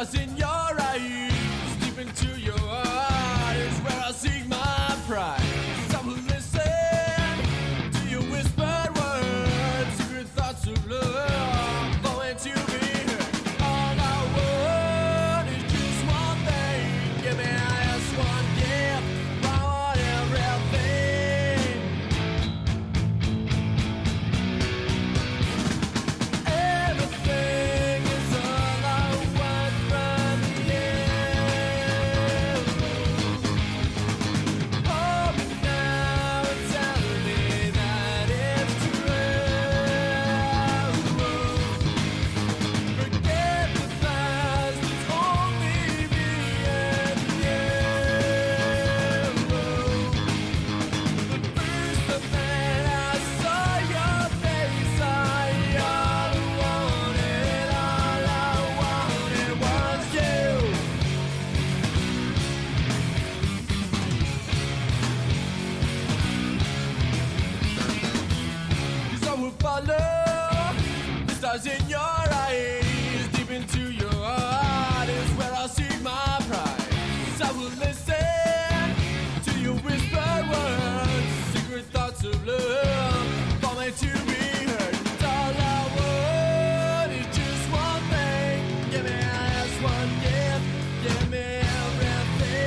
stars in your eyes, deep into your heart is where I seek my pride. Someone listen to your whispered words, secret thoughts of love, flowing to be heard. All I want is just one thing. Give me just one gift. I want everything. Everything is all I want from you. Oh, but now tell me that it's true. Forget the past, it's only me and you. The first time that I saw your face, all I wanted was you. 'Cause I will follow the stars in your eyes, deep into your heart is where I seek my prize. I will listen to your whispered words, secret thoughts of love, for me to be heard. All I want is just one thing. Give me just one gift. Give me everything.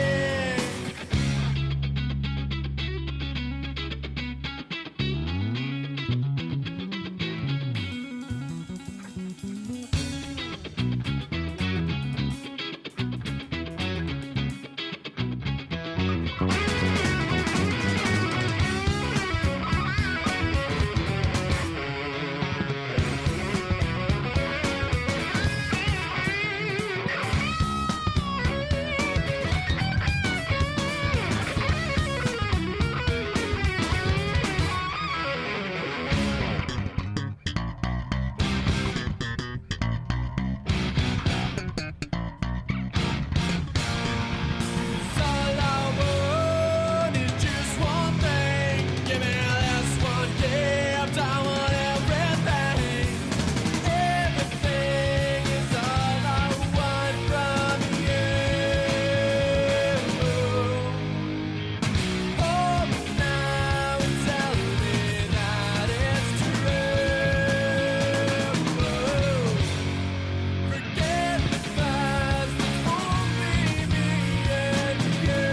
All I want is just one thing. Give me just one gift. I want everything. Everything is all I want from you. Oh, but now tell me that it's true. Forget the past, it's only me and you.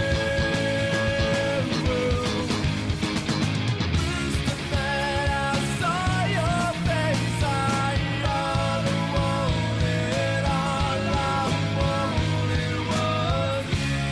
First that I saw your face, all I wanted was you.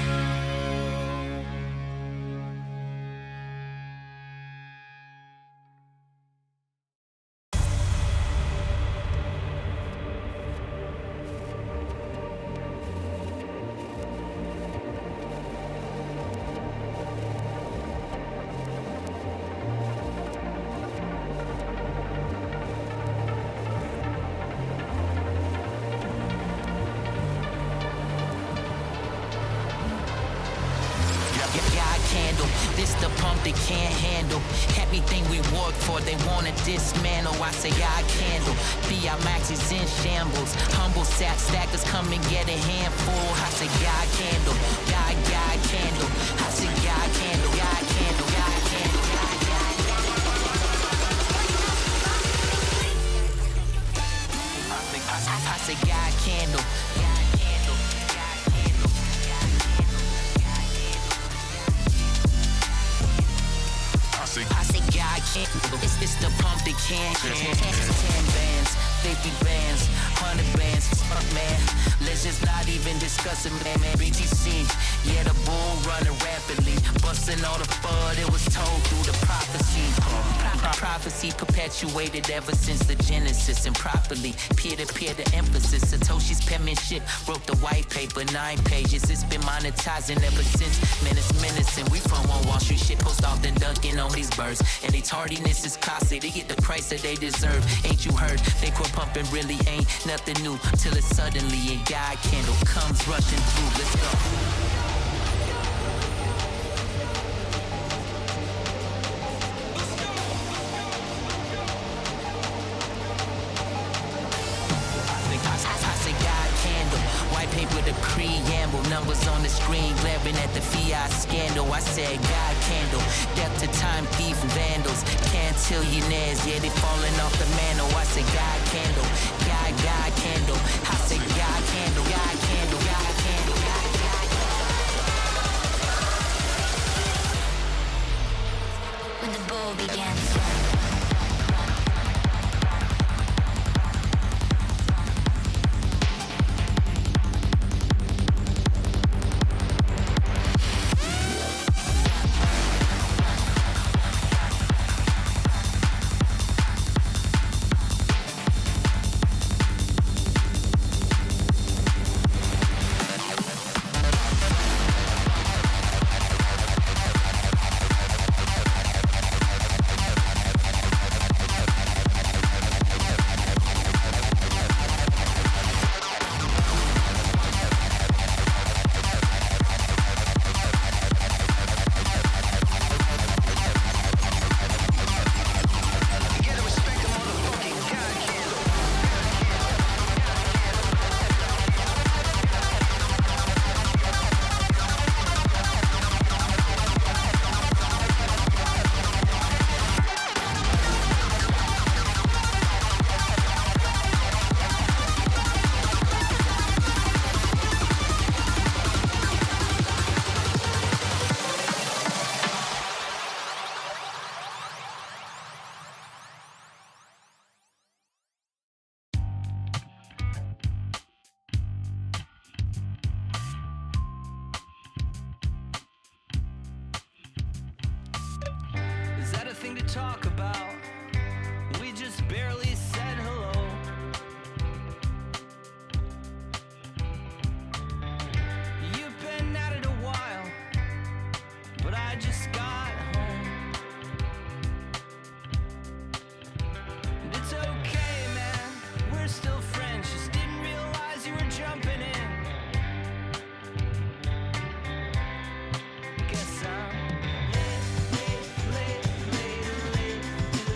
God candle, this the pump they can't handle. Everything we work for, they wanna dismantle. I say God candle, BI Max is in shambles. Humble stackers come and get a handful. I say God candle, God candle. I say God candle, God candle, God candle, God I say God candle, God candle, God candle, God candle. I say God can't. It's the pump they can't. 10 bands, 50 bands, 100 bands. Fuck man, let's just not even discuss it, man. BTC, yeah, the bull running rapidly, busting all the FUD. It was told through the prophecy. Prophecy perpetuated ever since the Genesis, and properly peer-to-peer the emphasis. Satoshi's penmanship wrote the white paper, 9 pages. It's been monetizing ever since. Menacing. We from on Wall Street, shit post often dunking on these birds, and they tardiness is costly. They get the price that they deserve. Ain't you heard? They quit pumping really ain't nothing new till it suddenly a God candle comes rushing through. Let's go. numbers on the screen, glaring at the Fiat scandal. I said, God candle, death to time thief and vandals. Cantillionaires, yeah, they falling off the mantle. I said, God candle, God candle. I said, God candle, God candle, God candle, God candle. When the bull began to run. Is that a thing to talk about? We just barely said hello. You've been at it a while, but I just got home. And it's okay, man, we're still friends. Just didn't realize you were jumping in. Guess I'm late to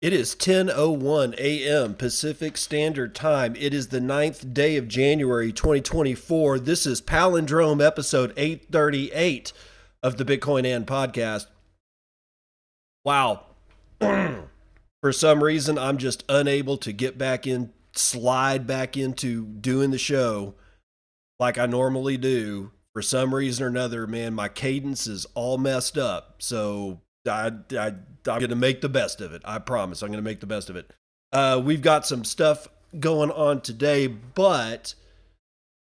It is 10:01 a.m. Pacific Standard Time. It is the 9th day of January 2024. This is Palindrome episode 838 of the Bitcoin and podcast. Wow. For some reason, I'm just unable to slide back into doing the show like I normally do. For some reason or another, man, my cadence is all messed up. So I'm going to make the best of it. I promise I'm going to make the best of it. We've got some stuff going on today, but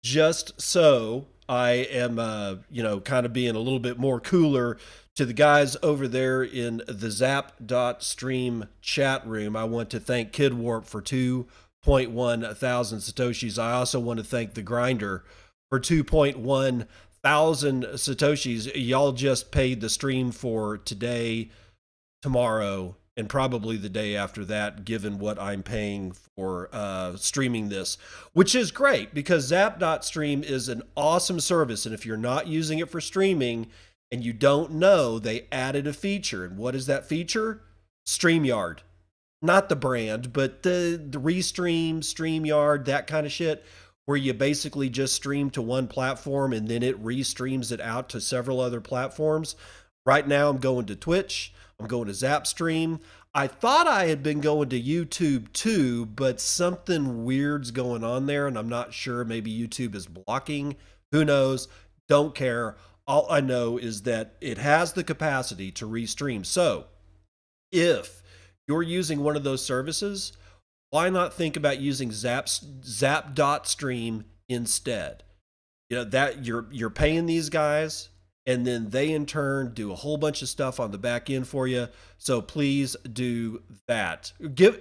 just so I am, kind of being a little bit more cooler to the guys over there in the Zap.stream chat room. I want to thank Kid Warp for 2.1 thousand Satoshis. I also want to thank the Grinder for 2.1 thousand Satoshis. Y'all just paid the stream for today, tomorrow, and probably the day after that, given what I'm paying for streaming this, which is great because Zap.stream is an awesome service. And if you're not using it for streaming and you don't know, they added a feature. And what is that feature? StreamYard. Not the brand, but the Restream, StreamYard, that kind of shit, where you basically just stream to one platform and then it restreams it out to several other platforms. Right now I'm going to Twitch. I'm going to Zapstream. I thought I had been going to YouTube too, but something weird's going on there and I'm not sure. Maybe YouTube is blocking. Who knows? Don't care. All I know is that it has the capacity to restream. So if you're using one of those services, why not think about using Zap.stream instead? You know, that you're paying these guys, and then they in turn do a whole bunch of stuff on the back end for you. So please do that.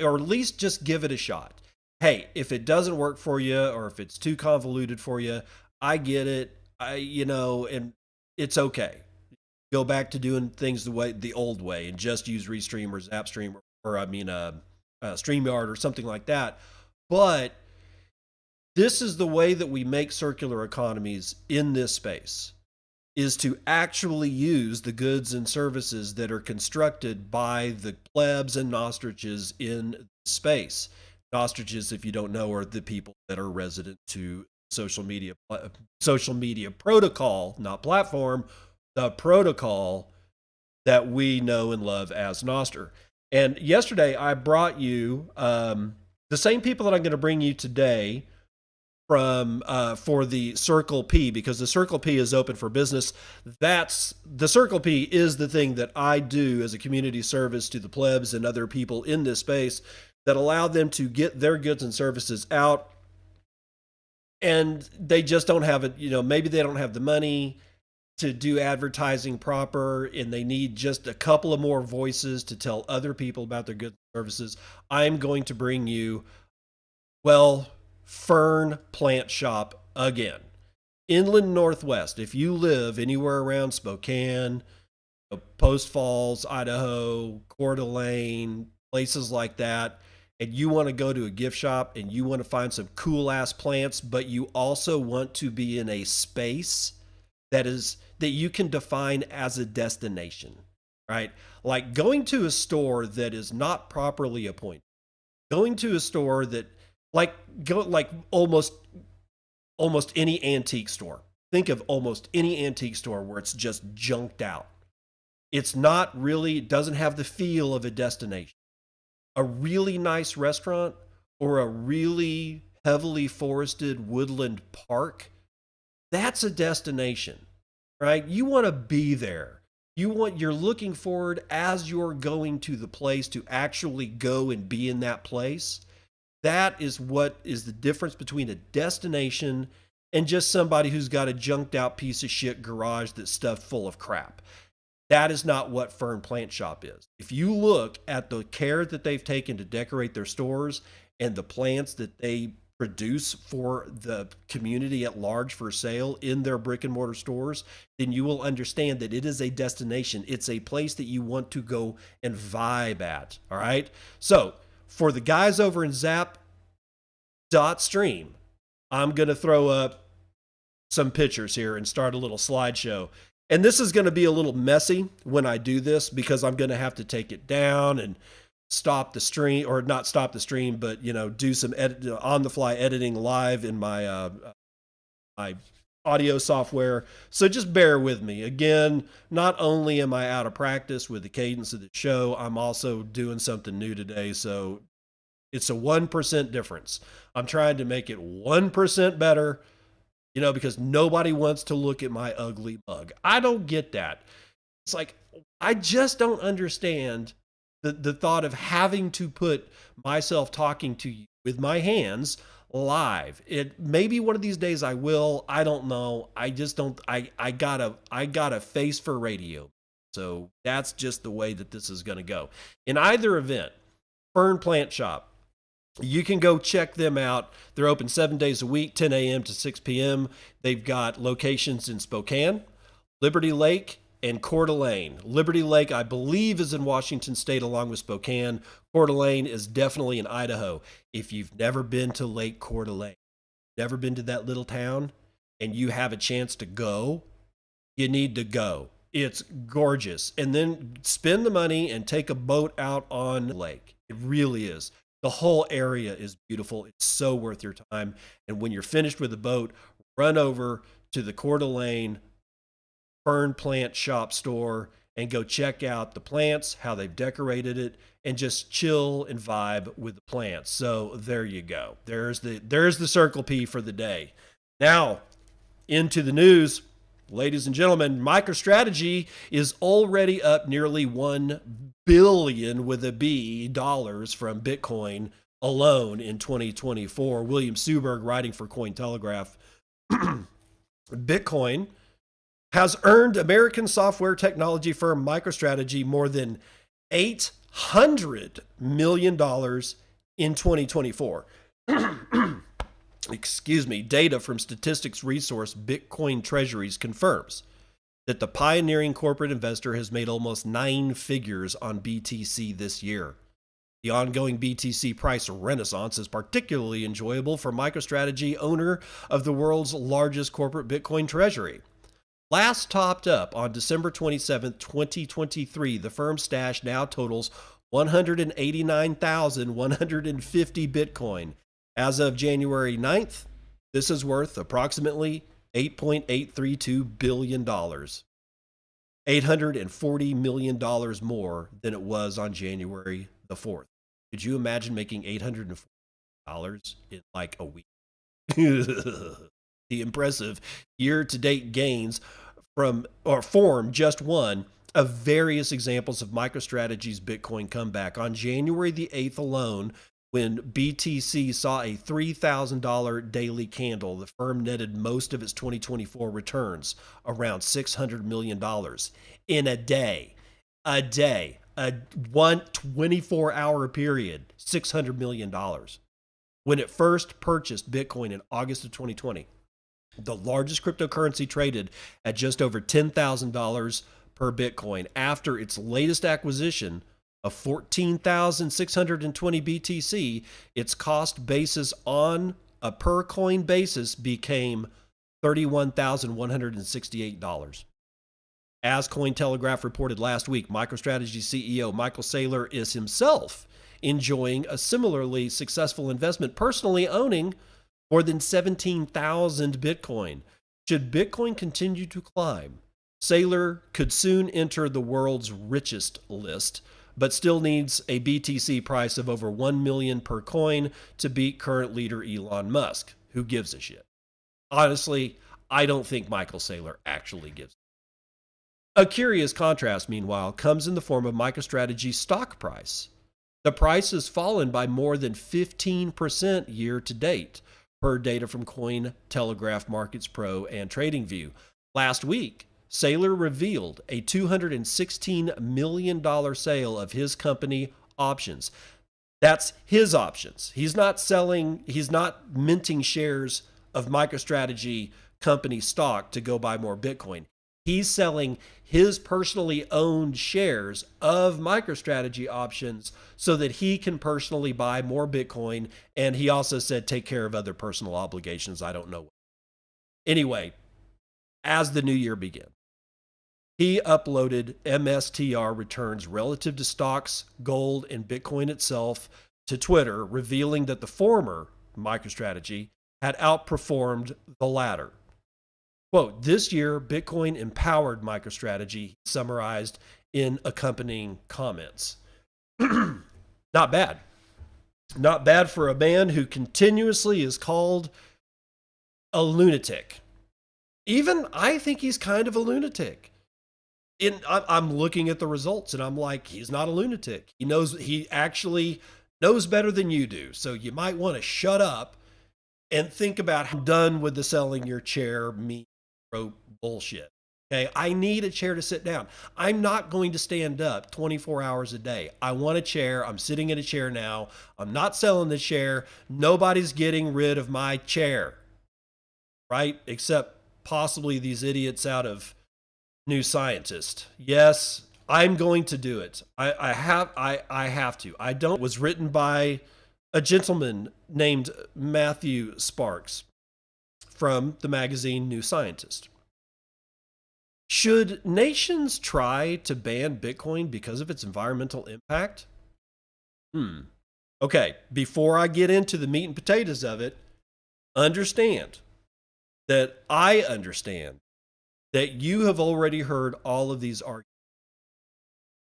Or at least just give it a shot. Hey, if it doesn't work for you or if it's too convoluted for you, I get it. And it's okay. Go back to doing things the old way and just use Restream or Zapstream StreamYard or something like that. But this is the way that we make circular economies in this space, is to actually use the goods and services that are constructed by the plebs and nostriches in space. Nostriches, if you don't know, are the people that are resident to social media protocol, not platform, the protocol that we know and love as Nostr. And yesterday I brought you the same people that I'm going to bring you today from for the Circle P, because the Circle P is open for business. The Circle P is the thing that I do as a community service to the plebs and other people in this space that allow them to get their goods and services out. And they just don't have it, maybe they don't have the money to do advertising proper, and they need just a couple of more voices to tell other people about their goods and services. I'm going to bring you, Fern Plant Shop again. Inland Northwest. If you live anywhere around Spokane, Post Falls, Idaho, Coeur d'Alene, places like that, and you want to go to a gift shop and you want to find some cool ass plants, but you also want to be in a space that you can define as a destination, right? Like going to a store that is not properly appointed, going to a store that almost any antique store. Think of almost any antique store where it's just junked out. It doesn't have the feel of a destination. A really nice restaurant or a really heavily forested woodland park, that's a destination, right? You want to be there. You're looking forward as you're going to the place to actually go and be in that place. That is what is the difference between a destination and just somebody who's got a junked out piece of shit garage that's stuffed full of crap. That is not what Fern Plant Shop is. If you look at the care that they've taken to decorate their stores and the plants that they produce for the community at large for sale in their brick and mortar stores, then you will understand that it is a destination. It's a place that you want to go and vibe at. All right. So for the guys over in Zap.stream, I'm going to throw up some pictures here and start a little slideshow. And this is going to be a little messy when I do this because I'm going to have to take it down and stop the stream, or not stop the stream, but do some on the fly editing live in my my audio software. So just bear with me. Again, not only am I out of practice with the cadence of the show, I'm also doing something new today. So it's a 1% difference. I'm trying to make it 1% better, because nobody wants to look at my ugly mug. I don't get that. It's like, I just don't understand the thought of having to put myself talking to you with my hands live. It maybe one of these days I will. I don't know. I just don't. I got a face for radio. So that's just the way that this is going to go. In either event, Fern Plant Shop, you can go check them out. They're open 7 days a week, 10 a.m. to 6 p.m. They've got locations in Spokane, Liberty Lake, and Coeur d'Alene. Liberty Lake, I believe, is in Washington State along with Spokane. Coeur d'Alene is definitely in Idaho. If you've never been to Lake Coeur d'Alene, never been to that little town, and you have a chance to go, you need to go. It's gorgeous. And then spend the money and take a boat out on the lake. It really is. The whole area is beautiful. It's so worth your time. And when you're finished with the boat, run over to the Coeur d'Alene Fern Plant Shop store and go check out the plants, how they've decorated it, and just chill and vibe with the plants. So there you go. There's the Circle P for the day. Now, into the news. Ladies and gentlemen, MicroStrategy is already up nearly $1 billion with a B dollars from Bitcoin alone in 2024. William Suberg, writing for Cointelegraph. Bitcoin has earned American software technology firm MicroStrategy more than $800 million in 2024. Excuse me. Data from statistics resource Bitcoin Treasuries confirms that the pioneering corporate investor has made almost 9 figures on BTC this year. The ongoing BTC price renaissance is particularly enjoyable for MicroStrategy, owner of the world's largest corporate Bitcoin treasury. Last topped up on December 27, 2023, the firm's stash now totals 189,150 Bitcoin. As of January 9th, this is worth approximately $8.832 billion. $840 million more than it was on January the 4th. Could you imagine making $840 in like a week? The impressive year-to-date gains form just one of various examples of MicroStrategy's Bitcoin comeback. On January the 8th alone, when BTC saw a $3,000 daily candle, the firm netted most of its 2024 returns, around $600 million in a day. A 24-hour period, $600 million. When it first purchased Bitcoin in August of 2020, the largest cryptocurrency traded at just over $10,000 per Bitcoin. After its latest acquisition of 14,620 BTC, its cost basis on a per coin basis became $31,168. As Cointelegraph reported last week, MicroStrategy CEO Michael Saylor is himself enjoying a similarly successful investment, personally owning more than 17,000 Bitcoin. Should Bitcoin continue to climb, Saylor could soon enter the world's richest list, but still needs a BTC price of over $1 million per coin to beat current leader Elon Musk. Who gives a shit? Honestly, I don't think Michael Saylor actually gives a shit. A curious contrast, meanwhile, comes in the form of MicroStrategy's stock price. The price has fallen by more than 15% year to date, per data from Cointelegraph Markets Pro and TradingView. Last week, Saylor revealed a $216 million sale of his company options. That's his options. He's not minting shares of MicroStrategy company stock to go buy more Bitcoin. He's selling his personally owned shares of MicroStrategy options so that he can personally buy more Bitcoin. And he also said, take care of other personal obligations. I don't know. Anyway, as the new year begins, He uploaded MSTR returns relative to stocks, gold, and Bitcoin itself to Twitter, revealing that the former, MicroStrategy, had outperformed the latter. Quote, this year, Bitcoin empowered MicroStrategy, summarized in accompanying comments. Not bad. Not bad for a man who continuously is called a lunatic. Even I think he's kind of a lunatic. I'm looking at the results and I'm like, he's not a lunatic. He actually knows better than you do. So you might want to shut up and think about how done with the selling your chair me rope bullshit. Okay, I need a chair to sit down. I'm not going to stand up 24 hours a day. I want a chair. I'm sitting in a chair now. I'm not selling the chair. Nobody's getting rid of my chair, right? Except possibly these idiots out of New Scientist. Yes, I'm going to do it. I have to. I don't. It was written by a gentleman named Matthew Sparks from the magazine New Scientist. Should nations try to ban Bitcoin because of its environmental impact? Okay, before I get into the meat and potatoes of it, understand that I understand that you have already heard all of these arguments.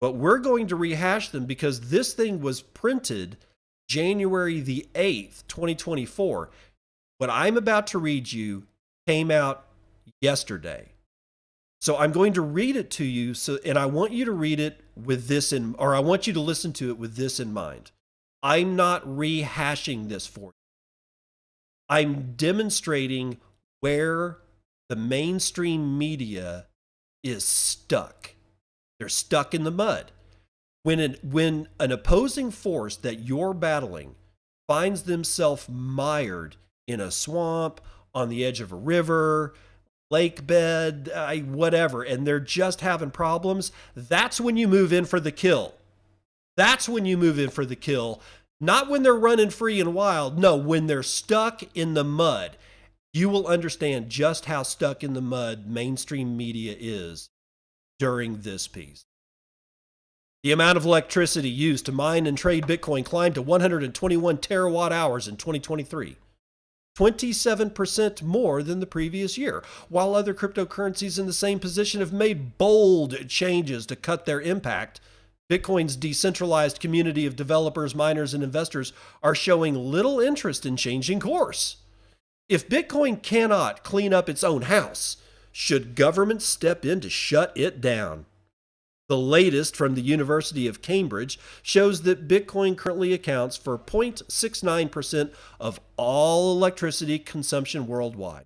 But we're going to rehash them because this thing was printed January the 8th, 2024. What I'm about to read you came out yesterday. So I'm going to read it to you, and I want you to read it with this I want you to listen to it with this in mind. I'm not rehashing this for you. I'm demonstrating where the mainstream media is stuck. They're stuck in the mud. When an opposing force that you're battling finds themselves mired in a swamp, on the edge of a river, lake bed, whatever, and they're just having problems, that's when you move in for the kill. That's when you move in for the kill. Not when they're running free and wild. No, when they're stuck in the mud. You will understand just how stuck in the mud mainstream media is during this piece. The amount of electricity used to mine and trade Bitcoin climbed to 121 terawatt hours in 2023. 27% more than the previous year, while other cryptocurrencies in the same position have made bold changes to cut their impact. Bitcoin's decentralized community of developers, miners, and investors are showing little interest in changing course. If Bitcoin cannot clean up its own house, should government step in to shut it down? The latest from the University of Cambridge shows that Bitcoin currently accounts for 0.69% of all electricity consumption worldwide.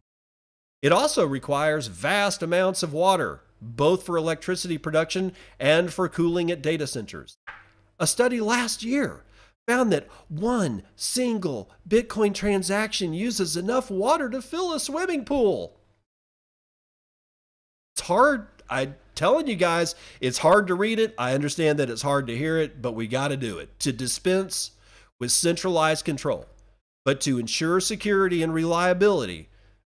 It also requires vast amounts of water, both for electricity production and for cooling at data centers. A study last year found that one single Bitcoin transaction uses enough water to fill a swimming pool. It's hard. I'm telling you guys, it's hard to read it. I understand that it's hard to hear it, but we got to do it to dispense with centralized control. But to ensure security and reliability,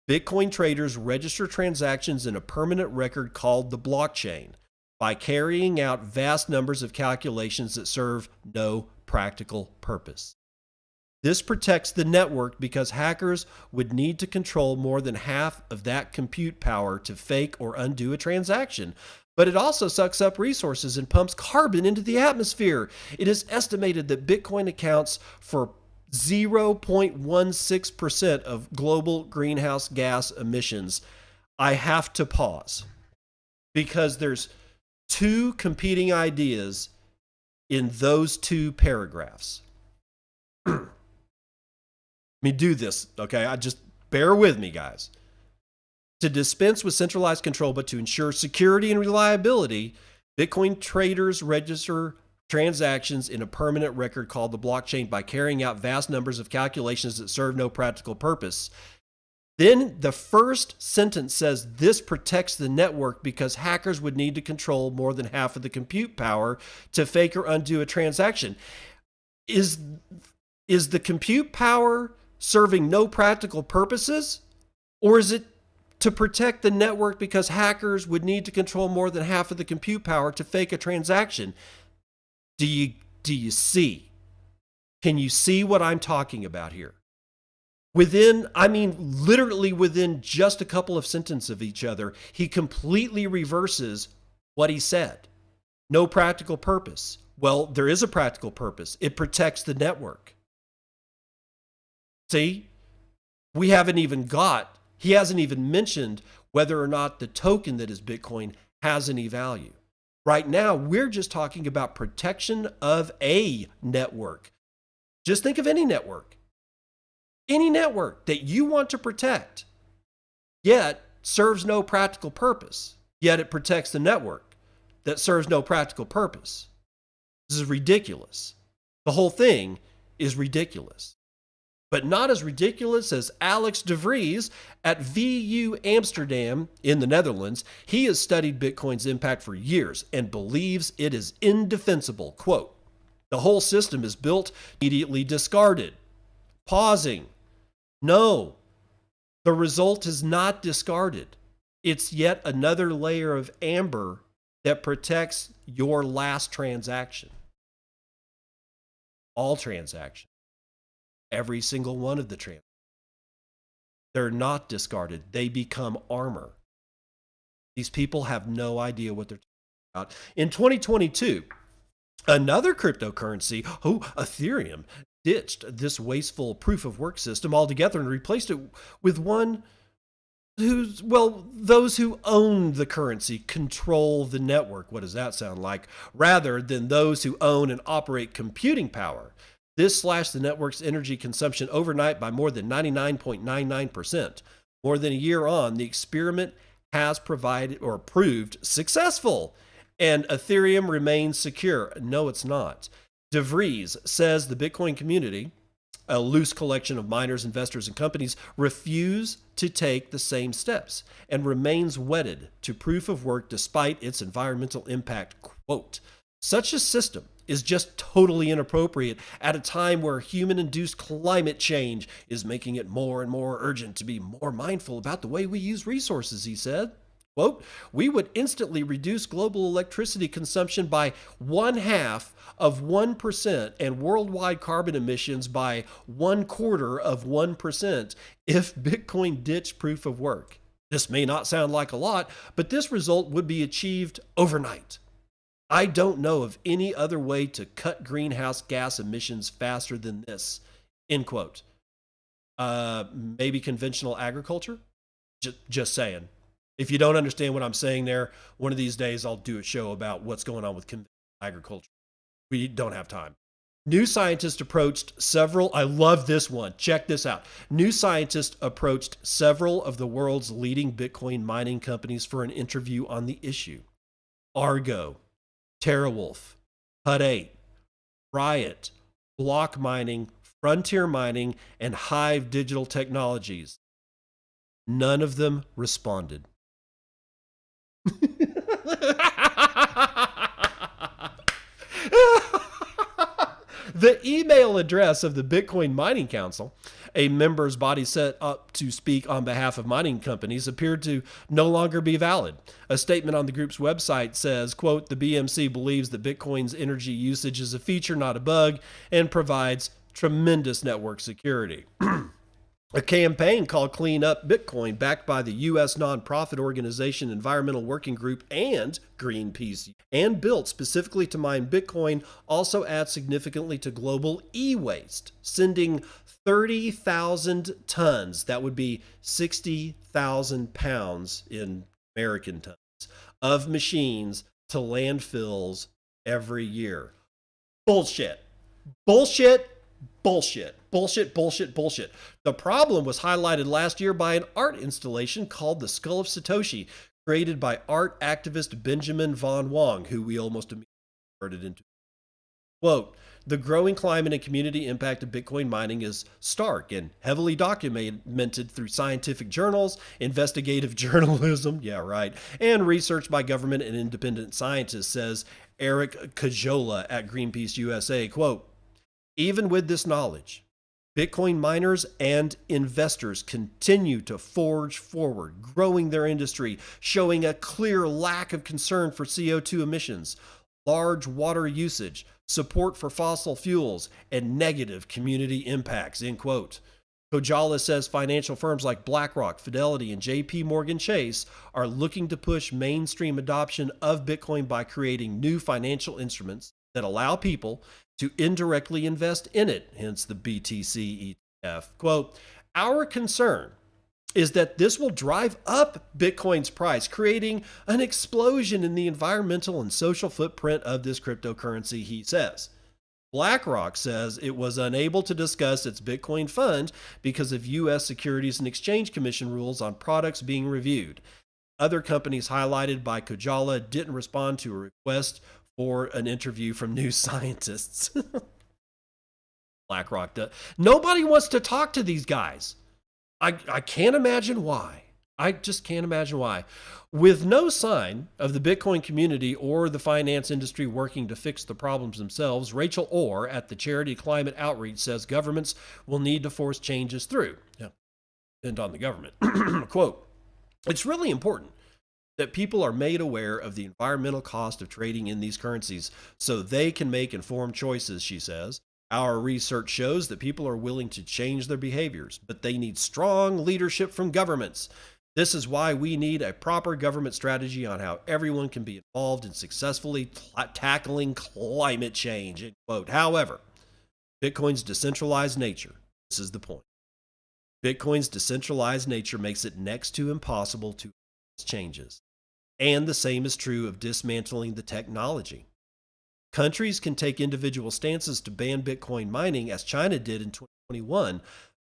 Bitcoin traders register transactions in a permanent record called the blockchain by carrying out vast numbers of calculations that serve no practical purpose. This protects the network because hackers would need to control more than half of that compute power to fake or undo a transaction. But it also sucks up resources and pumps carbon into the atmosphere. It is estimated that Bitcoin accounts for 0.16% of global greenhouse gas emissions. I have to pause because there's two competing ideas in those two paragraphs. Let me do this, okay? I just bear with me, guys. To dispense with centralized control, but to ensure security and reliability, Bitcoin traders register transactions in a permanent record called the blockchain by carrying out vast numbers of calculations that serve no practical purpose. Then the first sentence says this protects the network because hackers would need to control more than half of the compute power to fake or undo a transaction. Is the compute power serving no practical purposes, or is it to protect the network because hackers would need to control more than half of the compute power to fake a transaction. Do you see? Can you see what I'm talking about here? Literally within just a couple of sentences of each other, he completely reverses what he said. No practical purpose. Well, there is a practical purpose. It protects the network. See? He hasn't even mentioned whether or not the token that is Bitcoin has any value. Right now, we're just talking about protection of a network. Just think of any network. Any network that you want to protect, yet serves no practical purpose, yet it protects the network that serves no practical purpose. This is ridiculous. The whole thing is ridiculous. But not as ridiculous as Alex de Vries at VU Amsterdam in the Netherlands. He has studied Bitcoin's impact for years and believes it is indefensible. Quote, the whole system is built, immediately discarded. Pausing. No, the result is not discarded. It's yet another layer of amber that protects your last transaction. All transactions. Every single one of the transactions. They're not discarded. They become armor. These people have no idea what they're talking about. In 2022, another cryptocurrency, Ethereum, ditched this wasteful proof of work system altogether and replaced it with one those who own the currency control the network. What does that sound like? Rather than those who own and operate computing power. This slashed the network's energy consumption overnight by more than 99.99%. More than a year on, the experiment has proved successful, and Ethereum remains secure. No, it's not. De Vries says the Bitcoin community, a loose collection of miners, investors, and companies, refuse to take the same steps and remains wedded to proof of work despite its environmental impact. Quote, such a system is just totally inappropriate at a time where human-induced climate change is making it more and more urgent to be more mindful about the way we use resources, he said. Quote, we would instantly reduce global electricity consumption by 0.5% and worldwide carbon emissions by 0.25% if Bitcoin ditched proof of work. This may not sound like a lot, but this result would be achieved overnight. I don't know of any other way to cut greenhouse gas emissions faster than this, end quote. Maybe conventional agriculture? Just saying. If you don't understand what I'm saying there, one of these days I'll do a show about what's going on with conventional agriculture. We don't have time. New scientists approached several, I love this one, check this out. New scientists approached several of the world's leading Bitcoin mining companies for an interview on the issue. Argo, TeraWulf, Hut 8, Riot, Block Mining, Frontier Mining, and Hive Digital Technologies. None of them responded. The email address of the Bitcoin Mining Council, a members body set up to speak on behalf of mining companies, appeared to no longer be valid. A statement on the group's website says, quote, the BMC believes that Bitcoin's energy usage is a feature, not a bug, and provides tremendous network security. A campaign called Clean Up Bitcoin, backed by the U.S. nonprofit organization Environmental Working Group and Greenpeace, and built specifically to mine Bitcoin, also adds significantly to global e-waste, sending 30,000 tons, that would be 60,000 pounds in American tons, of machines to landfills every year. Bullshit. Bullshit. Bullshit. Bullshit, bullshit, bullshit. The problem was highlighted last year by an art installation called The Skull of Satoshi, created by art activist Benjamin Von Wong, who we almost immediately converted into. Quote, the growing climate and community impact of Bitcoin mining is stark and heavily documented through scientific journals, investigative journalism, yeah, right, and research by government and independent scientists, says Eric Cajola at Greenpeace USA. Quote, even with this knowledge, Bitcoin miners and investors continue to forge forward, growing their industry, showing a clear lack of concern for CO2 emissions, large water usage, support for fossil fuels, and negative community impacts, end quote. Kojala says financial firms like BlackRock, Fidelity, and JP Morgan Chase are looking to push mainstream adoption of Bitcoin by creating new financial instruments that allow people to indirectly invest in it, hence the BTC ETF. Quote, our concern is that this will drive up Bitcoin's price, creating an explosion in the environmental and social footprint of this cryptocurrency, he says. BlackRock says it was unable to discuss its Bitcoin fund because of U.S. Securities and Exchange Commission rules on products being reviewed. Other companies highlighted by Kojala didn't respond to a request for an interview from New Scientists. BlackRock does. Nobody wants to talk to these guys. I can't imagine why. I just can't imagine why. With no sign of the Bitcoin community or the finance industry working to fix the problems themselves, Rachel Orr at the charity Climate Outreach says governments will need to force changes through. Yeah, depend on the government. Quote, it's really important that people are made aware of the environmental cost of trading in these currencies so they can make informed choices, she says. Our research shows that people are willing to change their behaviors, but they need strong leadership from governments. This is why we need a proper government strategy on how everyone can be involved in successfully tackling climate change, end quote. However, Bitcoin's decentralized nature, this is the point. Bitcoin's decentralized nature makes it next to impossible to changes. And the same is true of dismantling the technology. Countries can take individual stances to ban Bitcoin mining, as China did in 2021,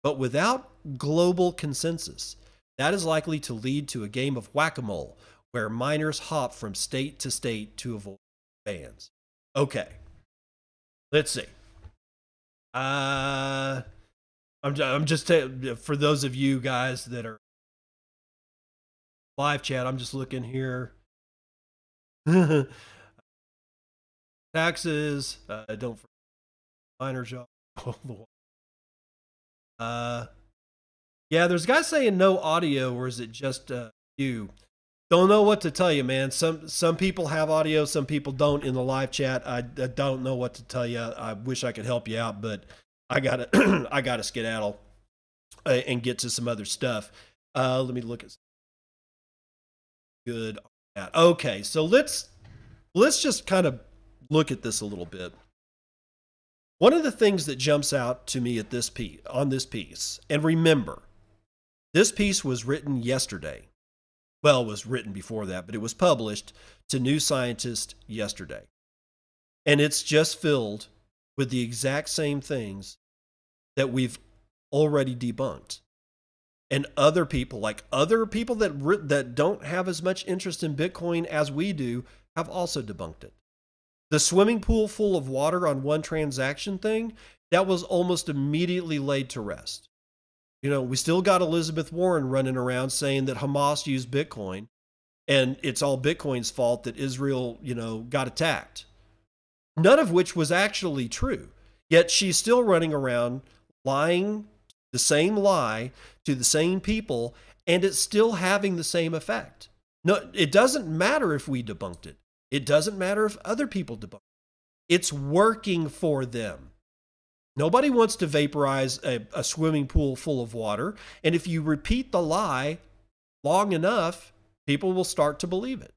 but without global consensus, that is likely to lead to a game of whack-a-mole, where miners hop from state to state to avoid bans. Okay, let's see. I'm just for those of you guys that are live chat, I'm just looking here. Taxes, don't forget minor job. Yeah, there's guys saying no audio, or is it just you? Don't know what to tell you, man. Some people have audio, some people don't in the live chat. I don't know what to tell you. I wish I could help you out, but I gotta skedaddle and get to some other stuff. Let me look at good on that. Okay, so let's just kind of look at this a little bit. One of the things that jumps out to me at this piece, and remember, this piece was written yesterday. Well, it was written before that, but it was published to New Scientist yesterday. And it's just filled with the exact same things that we've already debunked. And other people that don't have as much interest in Bitcoin as we do have also debunked it. The swimming pool full of water on one transaction thing, that was almost immediately laid to rest. You know, we still got Elizabeth Warren running around saying that Hamas used Bitcoin and it's all Bitcoin's fault that Israel, got attacked. None of which was actually true. Yet she's still running around lying the same lie to the same people, and it's still having the same effect. No, it doesn't matter if we debunked it. It doesn't matter if other people debunk it. It's working for them. Nobody wants to vaporize a swimming pool full of water. And if you repeat the lie long enough, people will start to believe it.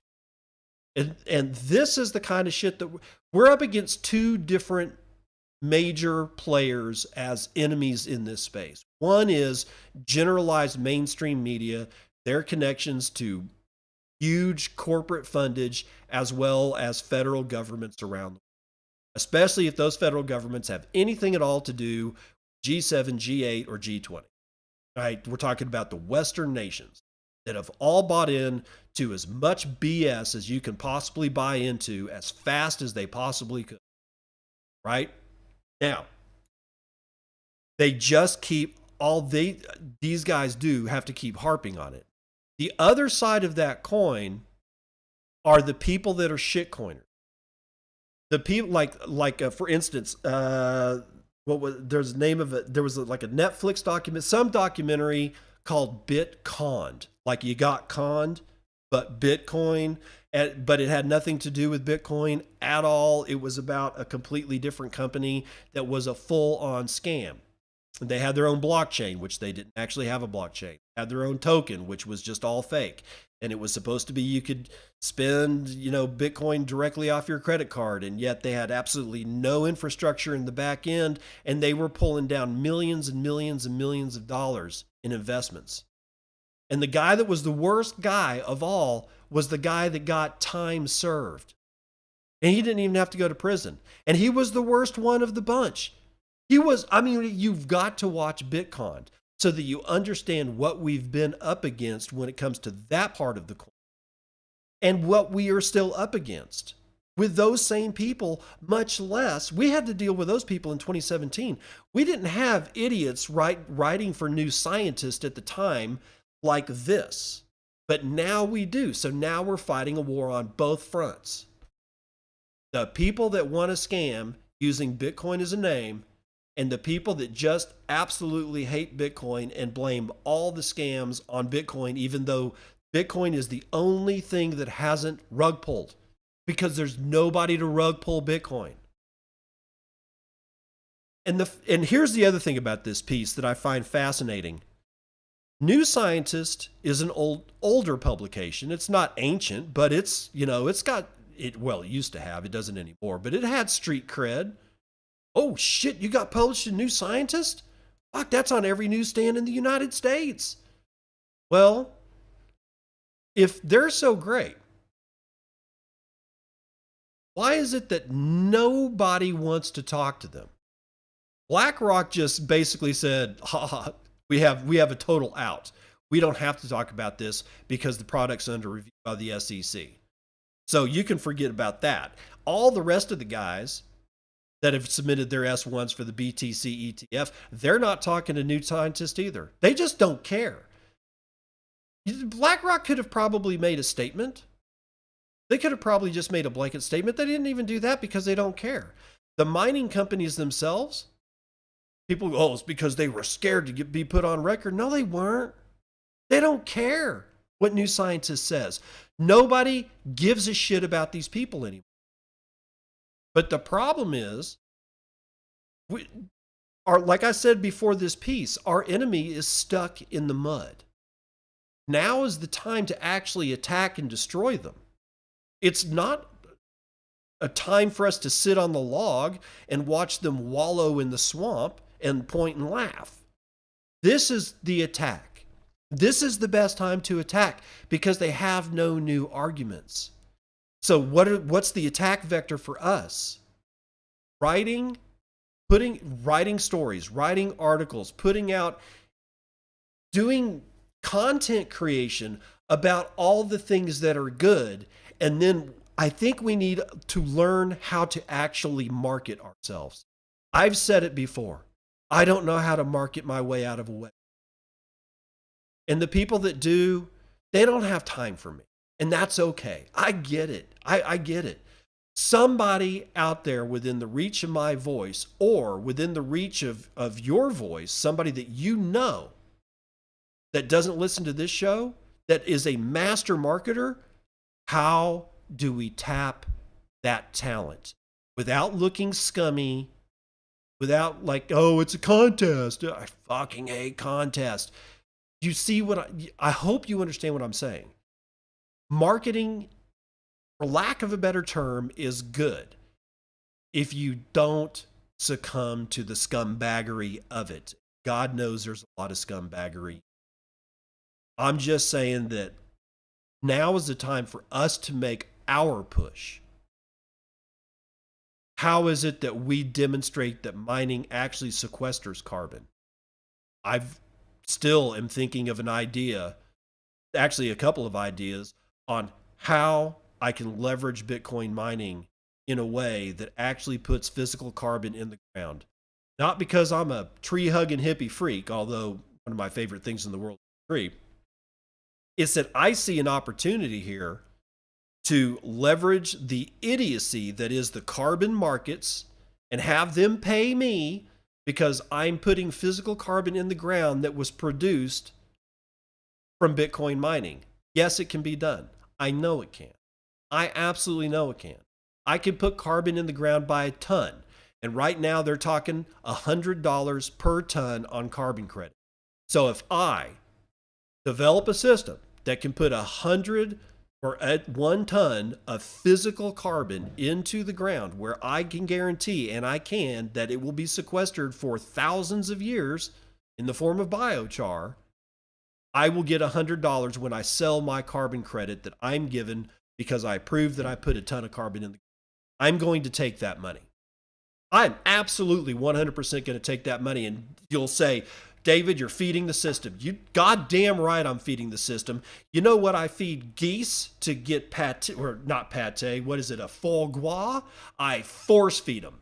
And this is the kind of shit that we're up against. Two different major players as enemies in this space. One is generalized mainstream media, their connections to huge corporate fundage, as well as federal governments around the world, especially if those federal governments have anything at all to do with G7, G8, or G20. Right? We're talking about the Western nations that have all bought in to as much BS as you can possibly buy into as fast as they possibly could. Right? Now, they just keep these guys do have to keep harping on it. The other side of that coin are the people that are shitcoiners. The people like for instance, there's a name of it. There was like a Netflix document, some documentary called BitConned. Like you got conned, but Bitcoin, but it had nothing to do with Bitcoin at all. It was about a completely different company that was a full-on scam. They had their own blockchain, which they didn't actually have a blockchain. They had their own token, which was just all fake. And it was supposed to be you could spend, Bitcoin directly off your credit card. And yet they had absolutely no infrastructure in the back end. And they were pulling down millions and millions and millions of dollars in investments. And the guy that was the worst guy of all was the guy that got time served. And he didn't even have to go to prison. And he was the worst one of the bunch. You've got to watch Bitcoin so that you understand what we've been up against when it comes to that part of the coin and what we are still up against with those same people, much less. We had to deal with those people in 2017. We didn't have idiots writing for New Scientist at the time like this, but now we do. So now we're fighting a war on both fronts. The people that want to scam using Bitcoin as a name, and the people that just absolutely hate Bitcoin and blame all the scams on Bitcoin, even though Bitcoin is the only thing that hasn't rug pulled, because there's nobody to rug pull Bitcoin. And here's the other thing about this piece that I find fascinating. New Scientist is an older publication. It's not ancient, but it's got it. Well, it used to have. It doesn't anymore, but it had street cred. Oh shit, you got published in New Scientist? Fuck, that's on every newsstand in the United States. Well, if they're so great, why is it that nobody wants to talk to them? BlackRock just basically said, we have a total out. We don't have to talk about this because the product's under review by the SEC. So you can forget about that. All the rest of the guys that have submitted their S1s for the BTC ETF, they're not talking to New Scientist either. They just don't care. BlackRock could have probably made a statement. They could have probably just made a blanket statement. They didn't even do that because they don't care. The mining companies themselves, people go, it's because they were scared to be put on record. No, they weren't. They don't care what New Scientist says. Nobody gives a shit about these people anymore. But the problem is, like I said before this piece, our enemy is stuck in the mud. Now is the time to actually attack and destroy them. It's not a time for us to sit on the log and watch them wallow in the swamp and point and laugh. This is the attack. This is the best time to attack because they have no new arguments. So what's the attack vector for us? Writing stories, writing articles, doing content creation about all the things that are good. And then I think we need to learn how to actually market ourselves. I've said it before. I don't know how to market my way out of a way. And the people that do, they don't have time for me. And that's okay. I get it. I get it. Somebody out there within the reach of my voice or within the reach of your voice, somebody that you know that doesn't listen to this show, that is a master marketer, how do we tap that talent without looking scummy, without like, oh, it's a contest. I fucking hate contests. You see what I hope you understand what I'm saying. Marketing, for lack of a better term, is good if you don't succumb to the scumbaggery of it. God knows there's a lot of scumbaggery. I'm just saying that now is the time for us to make our push. How is it that we demonstrate that mining actually sequesters carbon? I've still am thinking of an idea, actually a couple of ideas, on how I can leverage Bitcoin mining in a way that actually puts physical carbon in the ground. Not because I'm a tree-hugging hippie freak, although one of my favorite things in the world is a tree. It's that I see an opportunity here to leverage the idiocy that is the carbon markets and have them pay me because I'm putting physical carbon in the ground that was produced from Bitcoin mining. Yes, it can be done. I know it can. I absolutely know it can. I can put carbon in the ground by a ton. And right now they're talking $100 per ton on carbon credit. So if I develop a system that can put 100 or at 1 ton of physical carbon into the ground, where I can guarantee, and I can, that it will be sequestered for thousands of years in the form of biochar, I will get $100 when I sell my carbon credit that I'm given because I proved that I put a ton of carbon in the ground. I'm going to take that money. I'm absolutely 100% going to take that money. And you'll say, David, you're feeding the system. You goddamn right I'm feeding the system. You know what I feed geese to get pate, or not pate, what is it, a foie gras? I force feed them.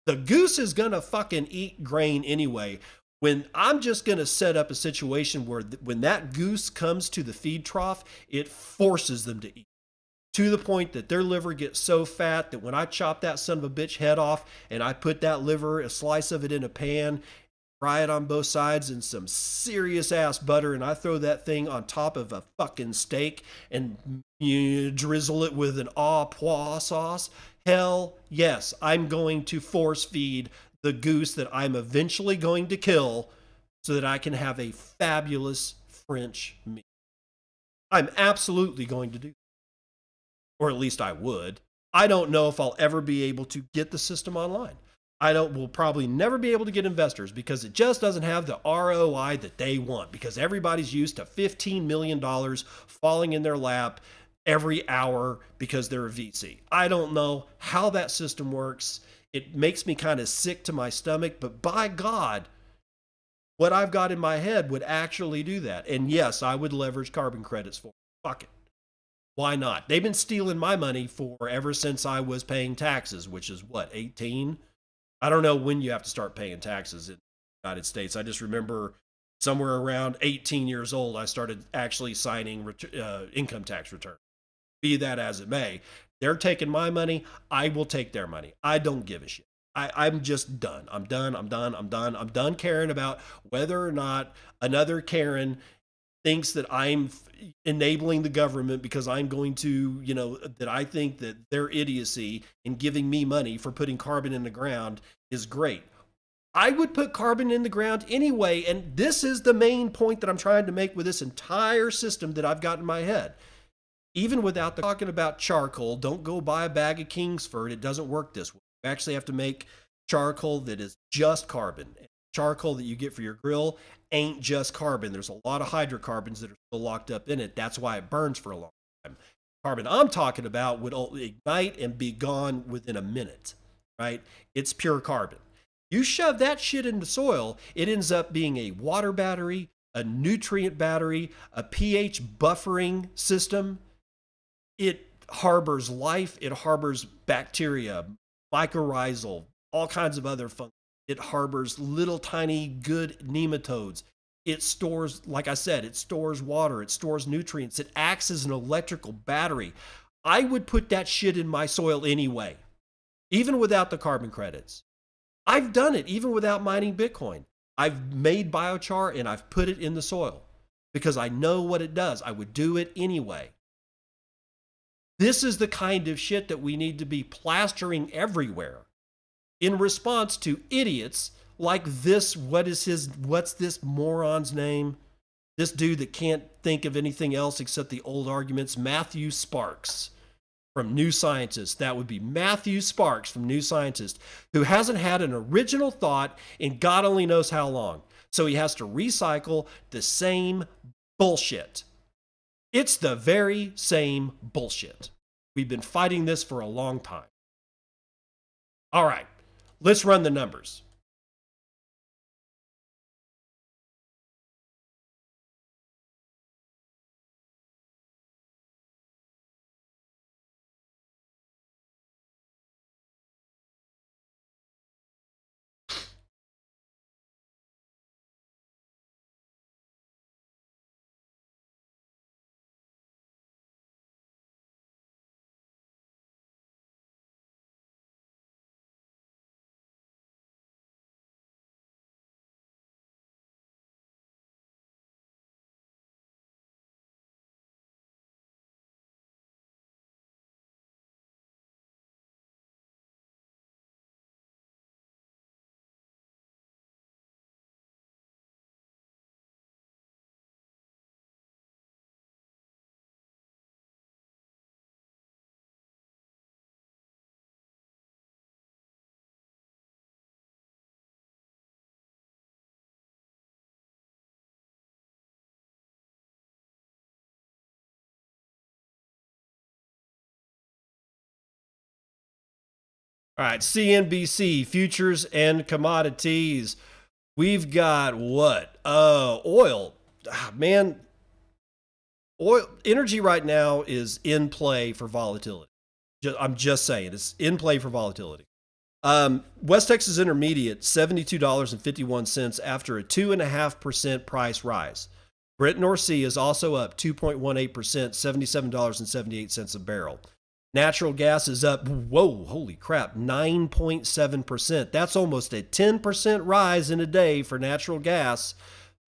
The goose is going to fucking eat grain anyway. When I'm just going to set up a situation where when that goose comes to the feed trough, it forces them to eat. To the point that their liver gets so fat that when I chop that son of a bitch head off and I put that liver, a slice of it in a pan, fry it on both sides in some serious ass butter, and I throw that thing on top of a fucking steak and drizzle it with an au pois sauce, hell yes, I'm going to force feed the goose that I'm eventually going to kill so that I can have a fabulous French meal. I'm absolutely going to do that. Or at least I would. I don't know if I'll ever be able to get the system online. We'll probably never be able to get investors because it just doesn't have the ROI that they want, because everybody's used to $15 million falling in their lap every hour because they're a VC. I don't know how that system works. It makes me kind of sick to my stomach, but by God, what I've got in my head would actually do that. And yes, I would leverage carbon credits for it. Fuck it. Why not? They've been stealing my money for ever since I was paying taxes, which is what, 18? I don't know when you have to start paying taxes in the United States. I just remember somewhere around 18 years old, I started actually signing income tax returns. Be that as it may, they're taking my money. I will take their money. I don't give a shit. I'm just done. I'm done caring about whether or not another Karen thinks that I'm enabling the government because I'm going to, that I think that their idiocy in giving me money for putting carbon in the ground is great. I would put carbon in the ground anyway. And this is the main point that I'm trying to make with this entire system that I've got in my head. Even without talking about charcoal, don't go buy a bag of Kingsford. It doesn't work this way. You actually have to make charcoal that is just carbon. Charcoal that you get for your grill ain't just carbon. There's a lot of hydrocarbons that are still locked up in it. That's why it burns for a long time. Carbon I'm talking about would ignite and be gone within a minute, right? It's pure carbon. You shove that shit into soil, it ends up being a water battery, a nutrient battery, a pH buffering system. It harbors life. It harbors bacteria, mycorrhizal, all kinds of other fungi. It harbors little tiny good nematodes. It stores, like I said, it stores water. It stores nutrients. It acts as an electrical battery. I would put that shit in my soil anyway, even without the carbon credits. I've done it even without mining Bitcoin. I've made biochar and I've put it in the soil because I know what it does. I would do it anyway. This is the kind of shit that we need to be plastering everywhere in response to idiots like this. What's this moron's name? This dude that can't think of anything else except the old arguments, Matthew Sparks from New Scientist. That would be Matthew Sparks from New Scientist, who hasn't had an original thought in God only knows how long. So he has to recycle the same bullshit. It's the very same bullshit. We've been fighting this for a long time. All right, let's run the numbers. All right, CNBC, futures and commodities. We've got what? Oil. Man, oil, energy right now is in play for volatility. I'm just saying, it's in play for volatility. West Texas Intermediate, $72.51 after a 2.5% price rise. Brent North Sea is also up 2.18%, $77.78 a barrel. Natural gas is up, whoa, holy crap, 9.7%. That's almost a 10% rise in a day for natural gas,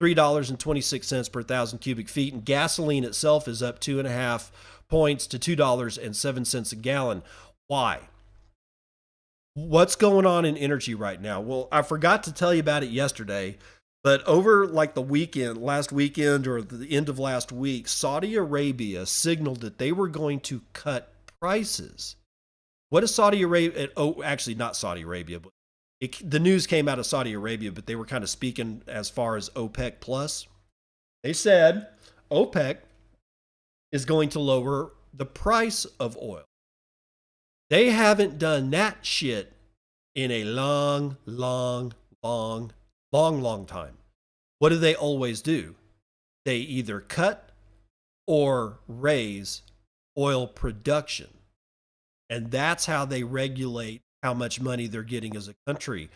$3.26 per thousand cubic feet. And gasoline itself is up 2.5 points to $2.07 a gallon. Why? What's going on in energy right now? Well, I forgot to tell you about it yesterday, but over like the weekend, last weekend or the end of last week, Saudi Arabia signaled that they were going to cut prices. What is Saudi Arabia? Oh, actually not Saudi Arabia, but the news came out of Saudi Arabia, but they were kind of speaking as far as OPEC plus. They said OPEC is going to lower the price of oil. They haven't done that shit in a long time. What do they always do? They either cut or raise oil production. And that's how they regulate how much money they're getting as a country.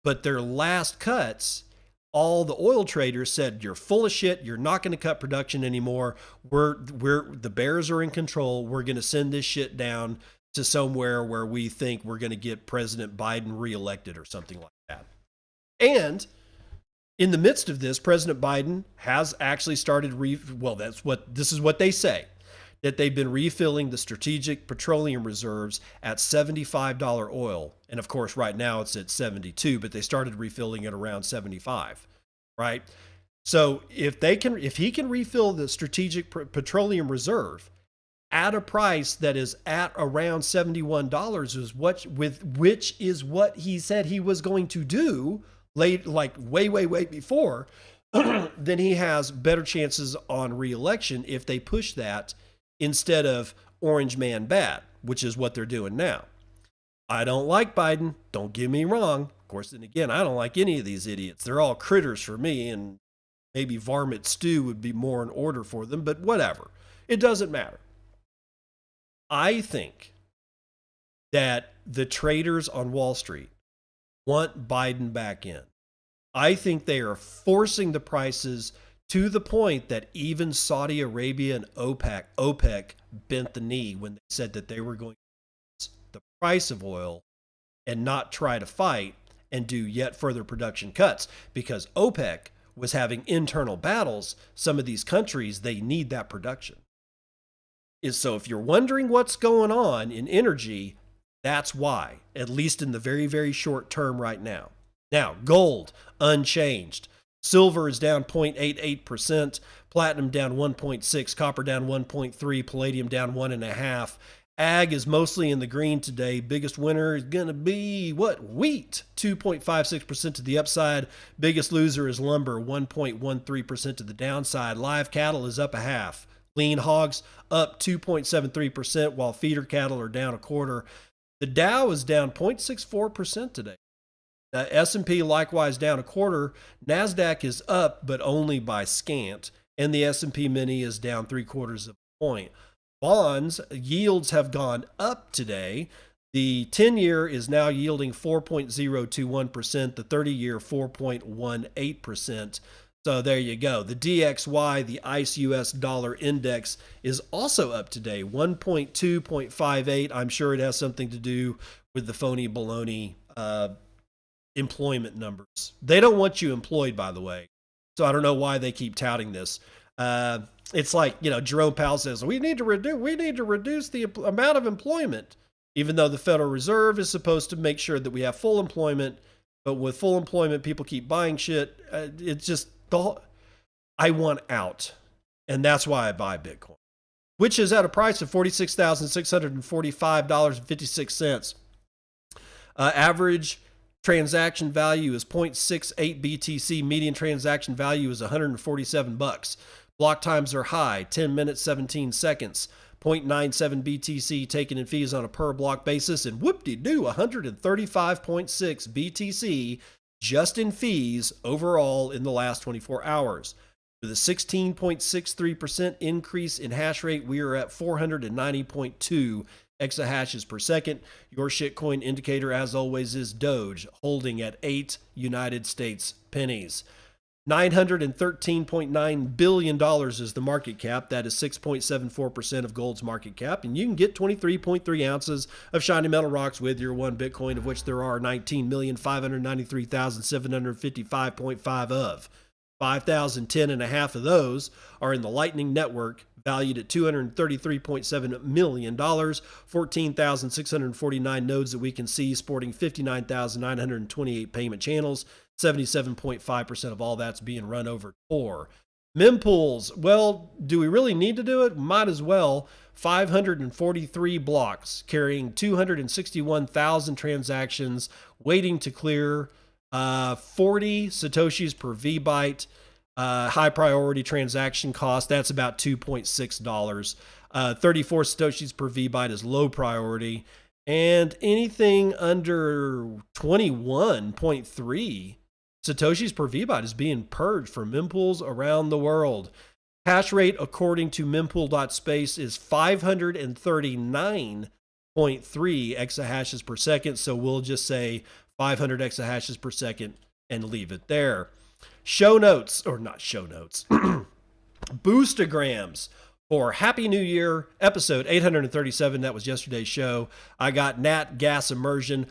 But their last cuts, all the oil traders said, you're full of shit. You're not going to cut production anymore. The bears are in control. We're going to send this shit down to somewhere where we think we're going to get President Biden reelected or something like that. And in the midst of this, President Biden has actually started this is what they say, that they've been refilling the strategic petroleum reserves at $75 oil. And of course, right now it's at 72, but they started refilling it around 75, right? So if he can refill the strategic petroleum reserve at a price that is at around $71, which is what he said he was going to do way before, then he has better chances on re-election if they push that instead of orange man bad, which is what they're doing now. I don't like Biden. Don't get me wrong. Of course, then again, I don't like any of these idiots. They're all critters for me, and maybe varmint stew would be more in order for them, but whatever. It doesn't matter. I think that the traders on Wall Street want Biden back in. I think they are forcing the prices to the point that even Saudi Arabia and OPEC bent the knee when they said that they were going to raise the price of oil and not try to fight and do yet further production cuts, because OPEC was having internal battles. Some of these countries, they need that production. So if you're wondering what's going on in energy, that's why, at least in the very, very short term right now. Now, gold, unchanged. Silver is down 0.88%, platinum down 1.6%, copper down 1.3%, palladium down 1.5%. Ag is mostly in the green today. Biggest winner is going to be wheat, 2.56% to the upside. Biggest loser is lumber, 1.13% to the downside. Live cattle is up 0.5%. Lean hogs up 2.73%, while feeder cattle are down 0.25%. The Dow is down 0.64% today. S&P likewise down 0.25%. NASDAQ is up, but only by scant. And the S&P Mini is down 0.75 point. Bonds yields have gone up today. The 10-year is now yielding 4.021%. The 30-year 4.18%. So there you go. The DXY, the ICE US dollar index, is also up today, 1.2.58. I'm sure it has something to do with the phony baloney employment numbers. They don't want you employed, by the way. So I don't know why they keep touting this. It's like, Jerome Powell says, we need to reduce the amount of employment, even though the Federal Reserve is supposed to make sure that we have full employment. But with full employment, people keep buying shit. It's just, I want out. And that's why I buy Bitcoin, which is at a price of $46,645.56. Average transaction value is 0.68 BTC. Median transaction value is $147. Block times are high, 10 minutes, 17 seconds. 0.97 BTC taken in fees on a per block basis, and whoop-de-doo, 135.6 BTC just in fees overall in the last 24 hours. With a 16.63% increase in hash rate, we are at 490.2 exahashes per second. Your shitcoin indicator, as always, is Doge, holding at 8 United States pennies. $913.9 billion is the market cap. That is 6.74% of gold's market cap. And you can get 23.3 ounces of shiny metal rocks with your one Bitcoin, of which there are 19,593,755.5 of. 5,010.5 of those are in the Lightning Network, valued at $233.7 million, 14,649 nodes that we can see, sporting 59,928 payment channels. 77.5% of all that's being run over Tor. Mempools, well, do we really need to do it? Might as well. 543 blocks carrying 261,000 transactions waiting to clear, 40 Satoshis per VByte. High priority transaction cost, that's about $2.6. 34 Satoshis per VByte is low priority. And anything under 21.3 Satoshis per VByte is being purged from mempools around the world. Hash rate, according to mempool.space, is 539.3 exahashes per second. So we'll just say 500 exahashes per second and leave it there. Show notes, or not show notes, boostograms for Happy New Year, episode 837. That was yesterday's show. I got Nat Gas Immersion.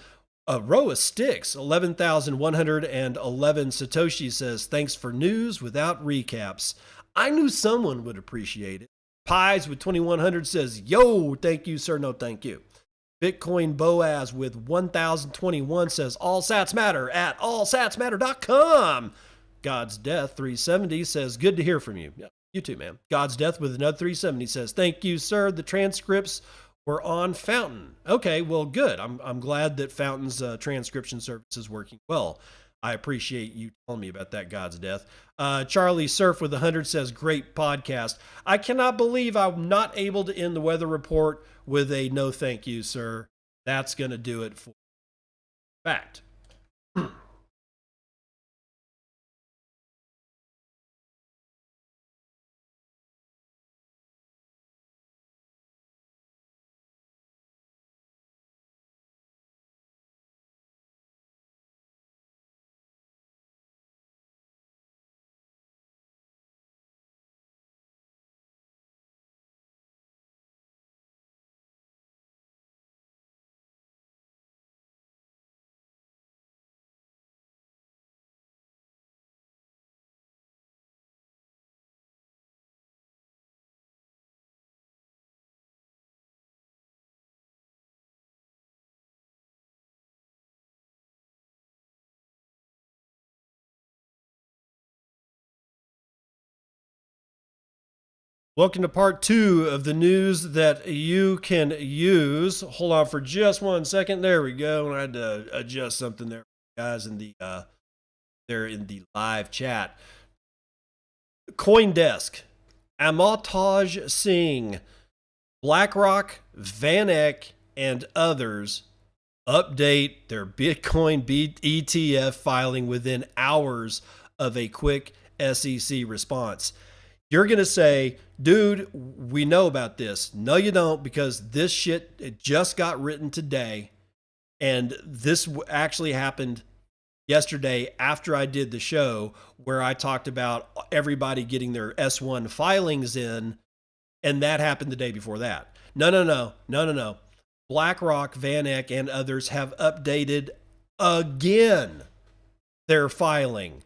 A row of sticks, 11,111 Satoshi says, thanks for news without recaps. I knew someone would appreciate it. Pies with 2,100 says, yo, thank you, sir, no thank you. Bitcoin Boaz with 1,021 says, all sats matter at allsatsmatter.com. God's Death 370 says, good to hear from you. Yeah, you too, man. God's Death with another 370 says, thank you, sir. The transcripts were on Fountain. Okay, well, good. I'm glad that Fountain's transcription service is working well. I appreciate you telling me about that, God's Death. Charlie Surf with 100 says, great podcast. I cannot believe I'm not able to end the weather report with a no thank you, sir. That's going to do it for fact. Welcome to part 2 of the news that you can use. Hold on for just 1 second. There we go. I had to adjust something there, guys, in the there in the live chat. CoinDesk, Amartaj Singh, BlackRock, VanEck, and others update their Bitcoin ETF filing within hours of a quick SEC response. You're going to say, dude, we know about this. No, you don't, because this shit it just got written today. And this actually happened yesterday after I did the show where I talked about everybody getting their S1 filings in. And that happened the day before that. No. BlackRock, VanEck, and others have updated again their filing.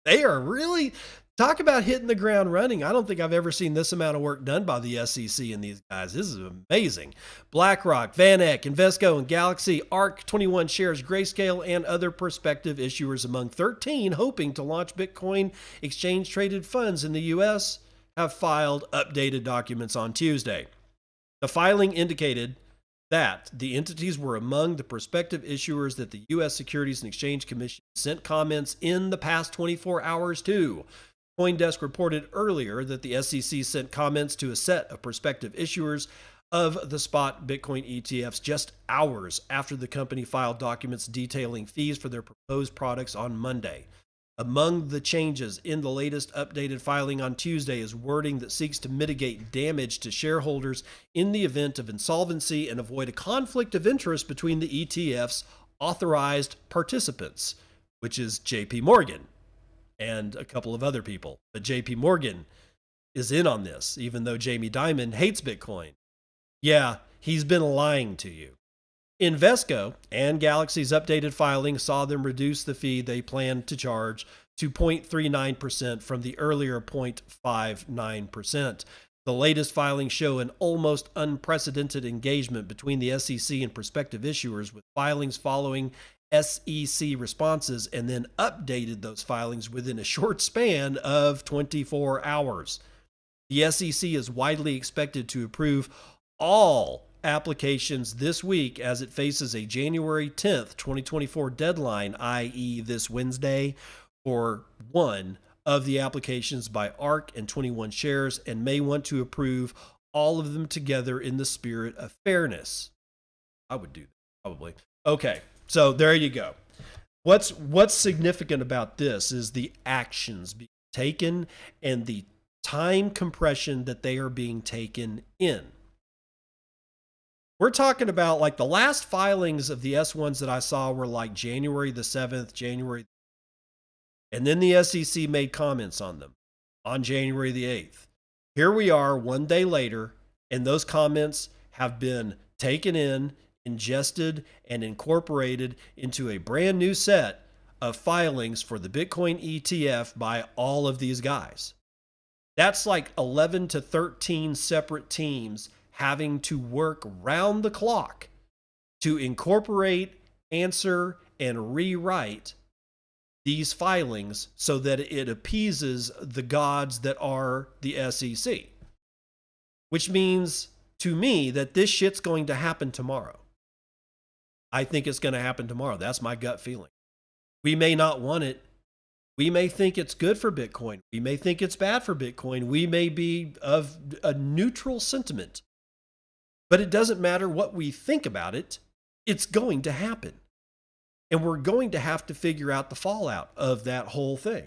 They are really... Talk about hitting the ground running. I don't think I've ever seen this amount of work done by the SEC and these guys. This is amazing. BlackRock, VanEck, Invesco, and Galaxy, ARK, 21 Shares, Grayscale, and other prospective issuers among 13 hoping to launch Bitcoin exchange-traded funds in the U.S. have filed updated documents on Tuesday. The filing indicated that the entities were among the prospective issuers that the U.S. Securities and Exchange Commission sent comments in the past 24 hours to. CoinDesk reported earlier that the SEC sent comments to a set of prospective issuers of the spot Bitcoin ETFs just hours after the company filed documents detailing fees for their proposed products on Monday. Among the changes in the latest updated filing on Tuesday is wording that seeks to mitigate damage to shareholders in the event of insolvency and avoid a conflict of interest between the ETF's authorized participants, which is JP Morgan and a couple of other people. But JP Morgan is in on this, even though Jamie Dimon hates Bitcoin. Yeah, he's been lying to you. Invesco and Galaxy's updated filing saw them reduce the fee they planned to charge to 0.39% from the earlier 0.59%. The latest filings show an almost unprecedented engagement between the SEC and prospective issuers, with filings following SEC responses and then updated those filings within a short span of 24 hours. The SEC is widely expected to approve all applications this week as it faces a January 10th, 2024 deadline, i.e. this Wednesday, for one of the applications by ARK and 21 Shares, and may want to approve all of them together in the spirit of fairness. I would do that, probably. Okay, so there you go. What's significant about this is the actions being taken and the time compression that they are being taken in. We're talking about, like, the last filings of the S1s that I saw were like January the 7th, and then the SEC made comments on them on January the 8th. Here we are 1 day later, and those comments have been taken in, ingested, and incorporated into a brand new set of filings for the Bitcoin ETF by all of these guys. That's like 11 to 13 separate teams having to work round the clock to incorporate, answer, and rewrite these filings so that it appeases the gods that are the SEC. Which means to me that this shit's going to happen tomorrow. I think it's going to happen tomorrow. That's my gut feeling. We may not want it. We may think it's good for Bitcoin. We may think it's bad for Bitcoin. We may be of a neutral sentiment. But it doesn't matter what we think about it. It's going to happen. And we're going to have to figure out the fallout of that whole thing.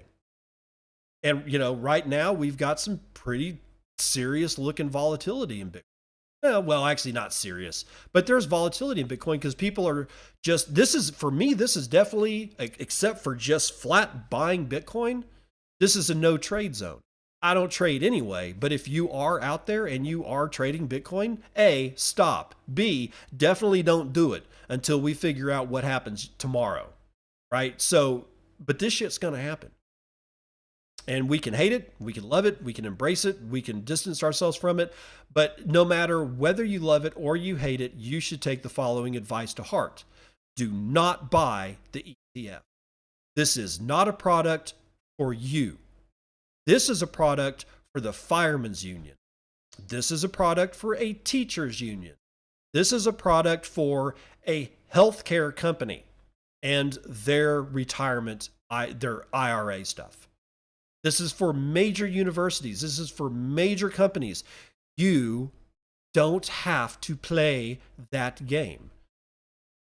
And, you know, right now we've got some pretty serious looking volatility in Bitcoin. Well, actually not serious, but there's volatility in Bitcoin because people are just, this is definitely, except for just flat buying Bitcoin, this is a no trade zone. I don't trade anyway, but if you are out there and you are trading Bitcoin, A, stop. B, definitely don't do it until we figure out what happens tomorrow, right? So, but this shit's going to happen. And we can hate it, we can love it, we can embrace it, we can distance ourselves from it. But no matter whether you love it or you hate it, you should take the following advice to heart. Do not buy the ETF. This is not a product for you. This is a product for the firemen's union. This is a product for a teacher's union. This is a product for a healthcare company and their retirement, their IRA stuff. This is for major universities. This is for major companies. You don't have to play that game.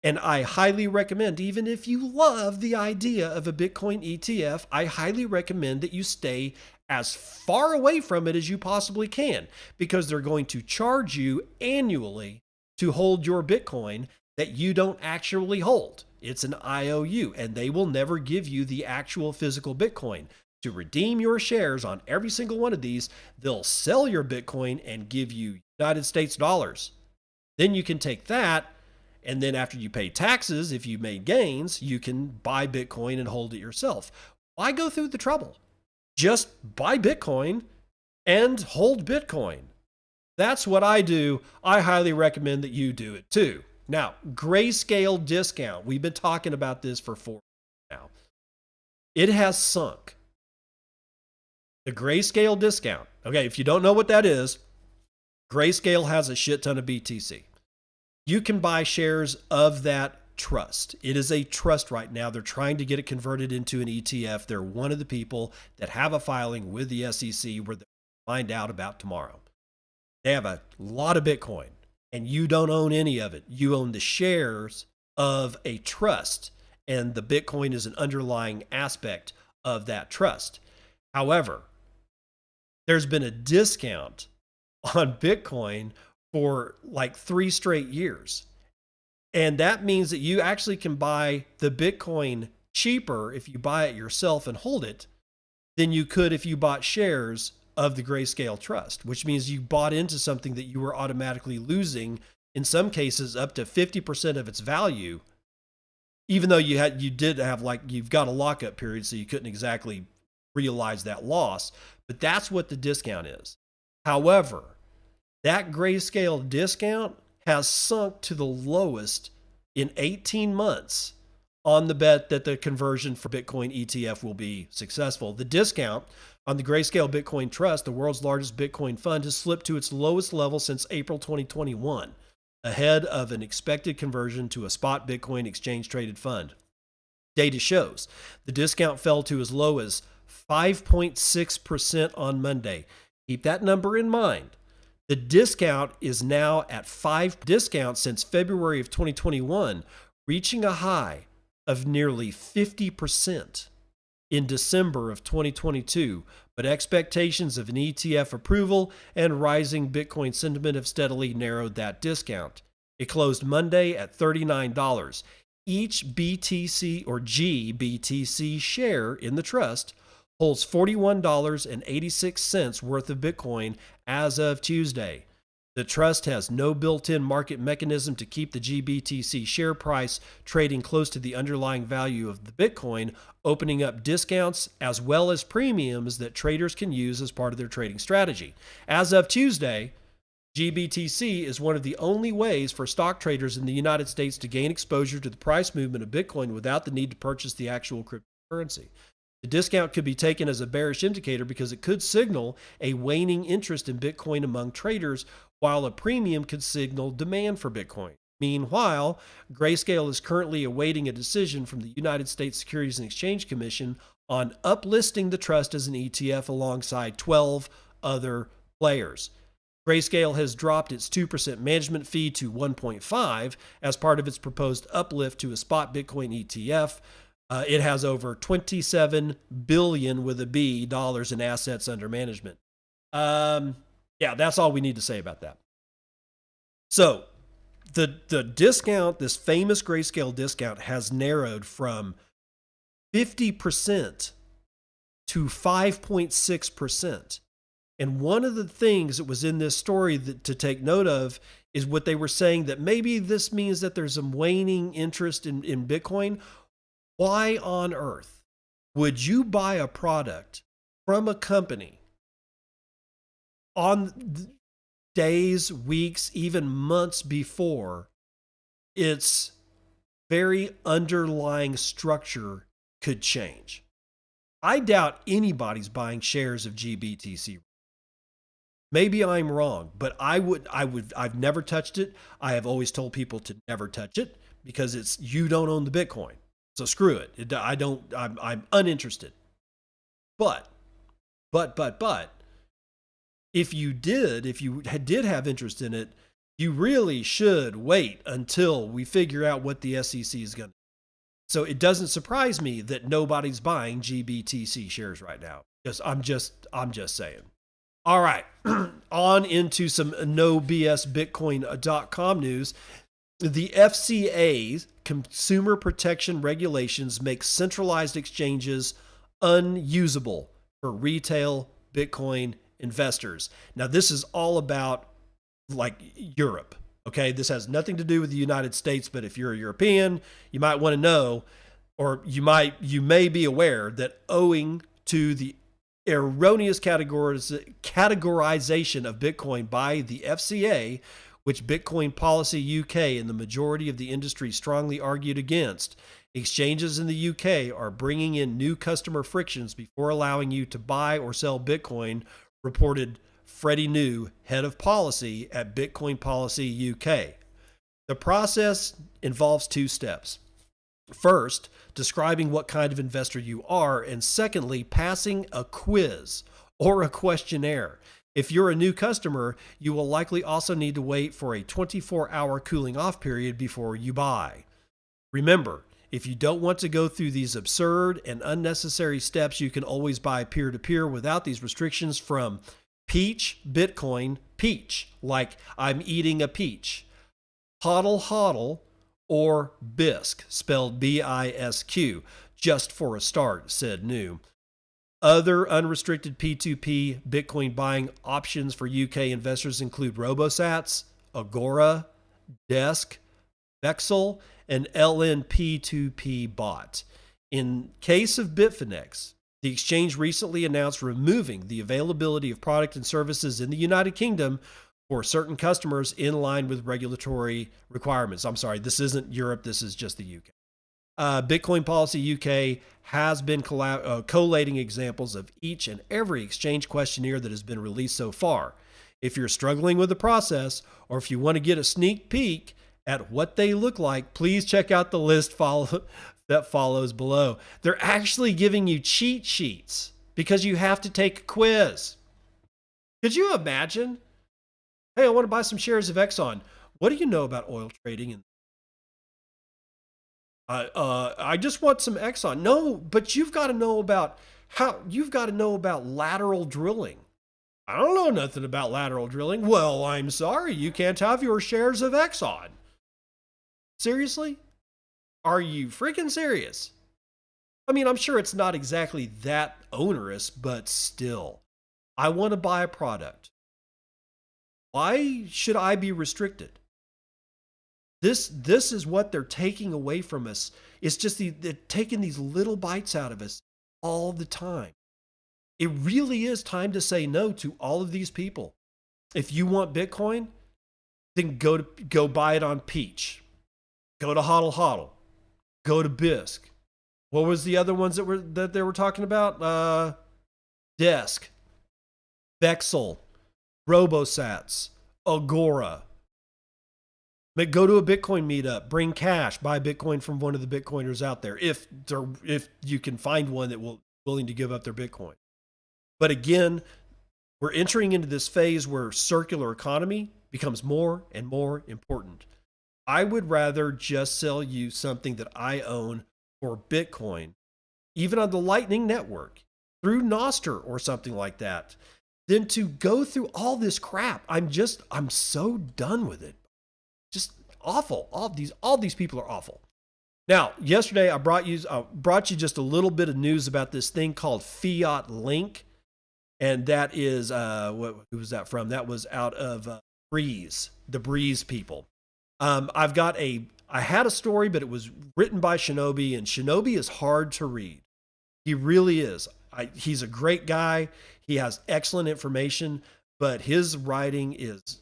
And I highly recommend, even if you love the idea of a Bitcoin ETF, I highly recommend that you stay as far away from it as you possibly can, because they're going to charge you annually to hold your Bitcoin that you don't actually hold. It's an IOU, and they will never give you the actual physical Bitcoin. To redeem your shares on every single one of these, they'll sell your Bitcoin and give you United States dollars. Then you can take that, and then after you pay taxes, if you made gains, you can buy Bitcoin and hold it yourself. Why go through the trouble? Just buy Bitcoin and hold Bitcoin. That's what I do. I highly recommend that you do it too. Now, grayscale discount. We've been talking about this for 4 years now. It has sunk. The grayscale discount. Okay, if you don't know what that is, grayscale has a shit ton of BTC. You can buy shares of that trust. It is a trust right now. They're trying to get it converted into an ETF. They're one of the people that have a filing with the SEC where they'll find out about tomorrow. They have a lot of Bitcoin, and you don't own any of it. You own the shares of a trust, and the Bitcoin is an underlying aspect of that trust. However, there's been a discount on Bitcoin for like 3 straight years. And that means that you actually can buy the Bitcoin cheaper if you buy it yourself and hold it than you could if you bought shares of the Grayscale Trust, which means you bought into something that you were automatically losing, in some cases, up to 50% of its value, even though you've got a lockup period, so you couldn't exactly realize that loss. But that's what the discount is. However, that Grayscale discount has sunk to the lowest in 18 months on the bet that the conversion for Bitcoin ETF will be successful. The discount on the Grayscale Bitcoin Trust, the world's largest Bitcoin fund, has slipped to its lowest level since April 2021, ahead of an expected conversion to a spot Bitcoin exchange-traded fund. Data shows the discount fell to as low as 5.6% on Monday. Keep that number in mind. The discount is now at 5% discount since February of 2021, reaching a high of nearly 50% in December of 2022. But expectations of an ETF approval and rising Bitcoin sentiment have steadily narrowed that discount. It closed Monday at $39. Each BTC or GBTC share in the trust holds $41.86 worth of Bitcoin as of Tuesday. The trust has no built-in market mechanism to keep the GBTC share price trading close to the underlying value of the Bitcoin, opening up discounts as well as premiums that traders can use as part of their trading strategy. As of Tuesday, GBTC is one of the only ways for stock traders in the United States to gain exposure to the price movement of Bitcoin without the need to purchase the actual cryptocurrency. The discount could be taken as a bearish indicator because it could signal a waning interest in Bitcoin among traders, while a premium could signal demand for Bitcoin. Meanwhile, Grayscale is currently awaiting a decision from the United States Securities and Exchange Commission on uplisting the trust as an ETF alongside 12 other players. Grayscale has dropped its 2% management fee to 1.5 as part of its proposed uplift to a spot Bitcoin ETF. It has over $27 billion with a B dollars in assets under management. Yeah, that's all we need to say about that. So the discount, this famous Grayscale discount, has narrowed from 50% to 5.6%. And one of the things that was in this story to take note of is what they were saying, that maybe this means that there's some waning interest in Bitcoin. Why on earth would you buy a product from a company on days, weeks, even months before its very underlying structure could change? I doubt anybody's buying shares of GBTC. Maybe I'm wrong, but I've never touched it. I have always told people to never touch it because you don't own the Bitcoin. So screw it. I'm uninterested. But if you did have interest in it, you really should wait until we figure out what the SEC is going to do. So it doesn't surprise me that nobody's buying GBTC shares right now, because I'm just saying. All right, on into some no BS Bitcoin.com news. The FCA's consumer protection regulations make centralized exchanges unusable for retail Bitcoin investors. Now, this is all about like Europe. Okay, this has nothing to do with the United States, but if you're a European, you might want to know, or you may be aware that owing to the erroneous categorization of Bitcoin by the FCA, which Bitcoin Policy UK and the majority of the industry strongly argued against, exchanges in the UK are bringing in new customer frictions before allowing you to buy or sell Bitcoin, reported Freddie New, head of policy at Bitcoin Policy UK. The process involves 2 steps. First, describing what kind of investor you are, and secondly, passing a quiz or a questionnaire. If you're a new customer, you will likely also need to wait for a 24-hour cooling off period before you buy. Remember, if you don't want to go through these absurd and unnecessary steps, you can always buy peer-to-peer without these restrictions from Peach Bitcoin, Peach, like I'm eating a peach, Hodl Hodl, or Bisq, spelled B-I-S-Q, just for a start, said New. Other unrestricted P2P Bitcoin buying options for UK investors include RoboSats, Agora, Desk, Vexel, and LNP2P Bot. In case of Bitfinex, the exchange recently announced removing the availability of product and services in the United Kingdom for certain customers in line with regulatory requirements. I'm sorry, this isn't Europe, this is just the UK. Bitcoin Policy UK has been collating examples of each and every exchange questionnaire that has been released so far. If you're struggling with the process, or if you want to get a sneak peek at what they look like, please check out the list that follows below. They're actually giving you cheat sheets because you have to take a quiz. Could you imagine? Hey, I want to buy some shares of Exxon. What do you know about oil trading? I just want some Exxon. No, but you've got to know about lateral drilling. I don't know nothing about lateral drilling. Well, I'm sorry, you can't have your shares of Exxon. Seriously? Are you freaking serious? I mean, I'm sure it's not exactly that onerous, but still, I want to buy a product. Why should I be restricted? This is what they're taking away from us. It's just they're taking these little bites out of us all the time. It really is time to say no to all of these people. If you want Bitcoin, then go buy it on Peach. Go to Hodl Hodl. Go to Bisq. What was the other ones that they were talking about? Desk, Vexel, RoboSats, Agora. Go to a Bitcoin meetup, bring cash, buy Bitcoin from one of the Bitcoiners out there, if you can find one that will willing to give up their Bitcoin. But again, we're entering into this phase where circular economy becomes more and more important. I would rather just sell you something that I own for Bitcoin, even on the Lightning Network, through Nostr or something like that, than to go through all this crap. I'm so done with it. Just awful. All these people are awful. Now, yesterday I brought you just a little bit of news about this thing called Fiat Link, and that is who was that from? That was out of Breeze, the Breeze people. I had a story, but it was written by Shinobi, and Shinobi is hard to read. He really is. He's a great guy. He has excellent information, but his writing is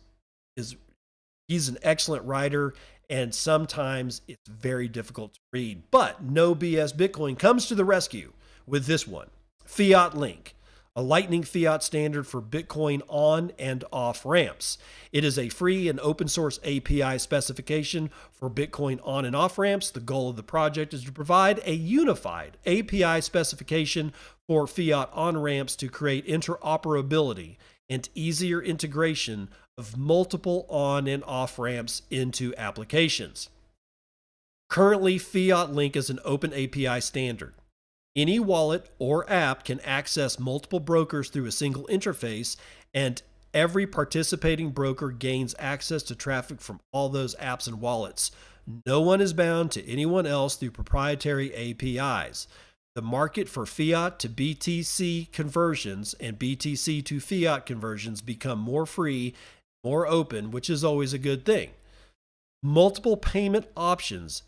he's an excellent writer, and sometimes it's very difficult to read. But No BS Bitcoin comes to the rescue with this one, Fiat Link, a Lightning Fiat standard for Bitcoin on and off ramps. It is a free and open source API specification for Bitcoin on and off ramps. The goal of the project is to provide a unified API specification for Fiat on ramps to create interoperability and easier integration of multiple on and off ramps into applications. Currently, Fiat Link is an open API standard. Any wallet or app can access multiple brokers through a single interface, and every participating broker gains access to traffic from all those apps and wallets. No one is bound to anyone else through proprietary APIs. The market for fiat to BTC conversions and BTC to fiat conversions become more free, more open, which is always a good thing. Multiple payment options,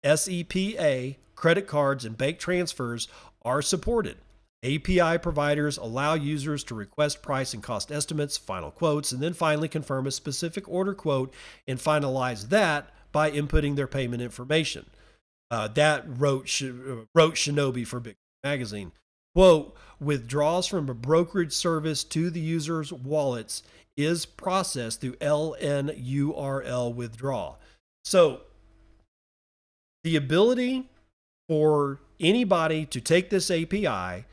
SEPA, credit cards, and bank transfers are supported. API providers allow users to request price and cost estimates, final quotes, and then finally confirm a specific order quote and finalize that by inputting their payment information. That wrote Shinobi for Bitcoin Magazine. Quote, withdrawals from a brokerage service to the user's wallets is processed through LNURL withdraw. So the ability for anybody to take this API,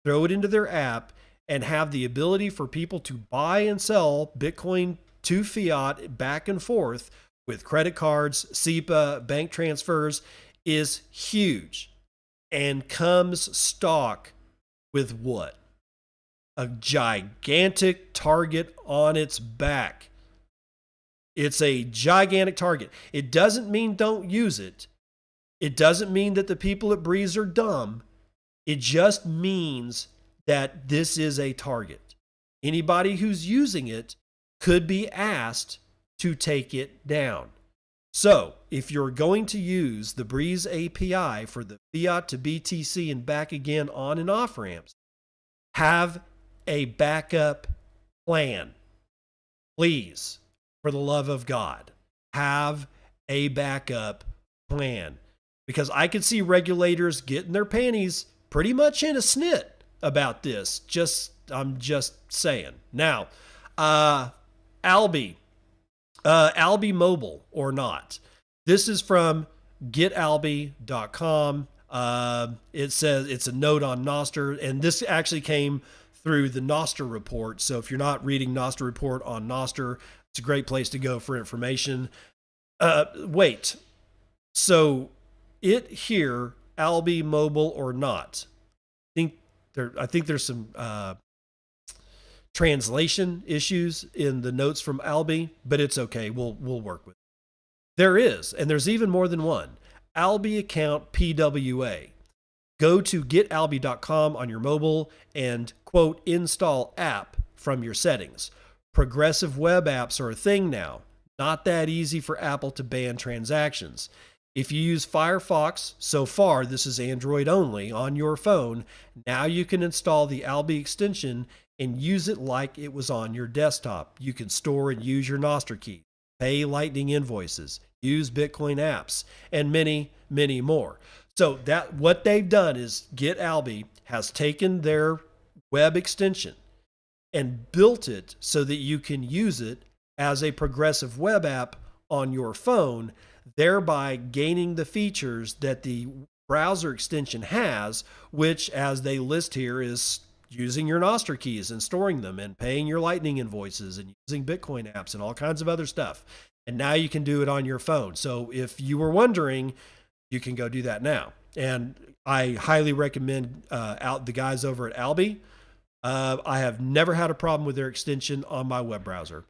throw it into their app, and have the ability for people to buy and sell Bitcoin to fiat back and forth with credit cards, SEPA, bank transfers is huge, and comes stock with what? A gigantic target on its back. It's a gigantic target. It doesn't mean don't use it. It doesn't mean that the people at Breeze are dumb. It just means that this is a target. Anybody who's using it could be asked to take it down. So if you're going to use the Breeze API for the fiat to BTC and back again on and off ramps, have a backup plan. Please, for the love of God, have a backup plan. Because I could see regulators getting their panties pretty much in a snit about this. I'm just saying. Now, Alby Mobile or not. This is from getalby.com. It says it's a note on Nostr, and this actually came through the Nostr report. So if you're not reading Nostr report on Nostr, it's a great place to go for information. So it here, Alby Mobile or not. I think there's some translation issues in the notes from Alby, but it's okay. We'll work with it. There is, and there's even more than one. Alby account PWA. Go to getalby.com on your mobile and, quote, install app from your settings. Progressive web apps are a thing now. Not that easy for Apple to ban transactions. If you use Firefox, so far this is Android only, on your phone, now you can install the Alby extension and use it like it was on your desktop. You can store and use your Nostr key, pay Lightning invoices, use Bitcoin apps, and many, many more. So that what they've done is GetAlby has taken their web extension and built it so that you can use it as a progressive web app on your phone, thereby gaining the features that the browser extension has, which, as they list here, is using your Nostr keys and storing them and paying your Lightning invoices and using Bitcoin apps and all kinds of other stuff. And now you can do it on your phone. So if you were wondering, you can go do that now. And I highly recommend the guys over at Alby. I have never had a problem with their extension on my web browser.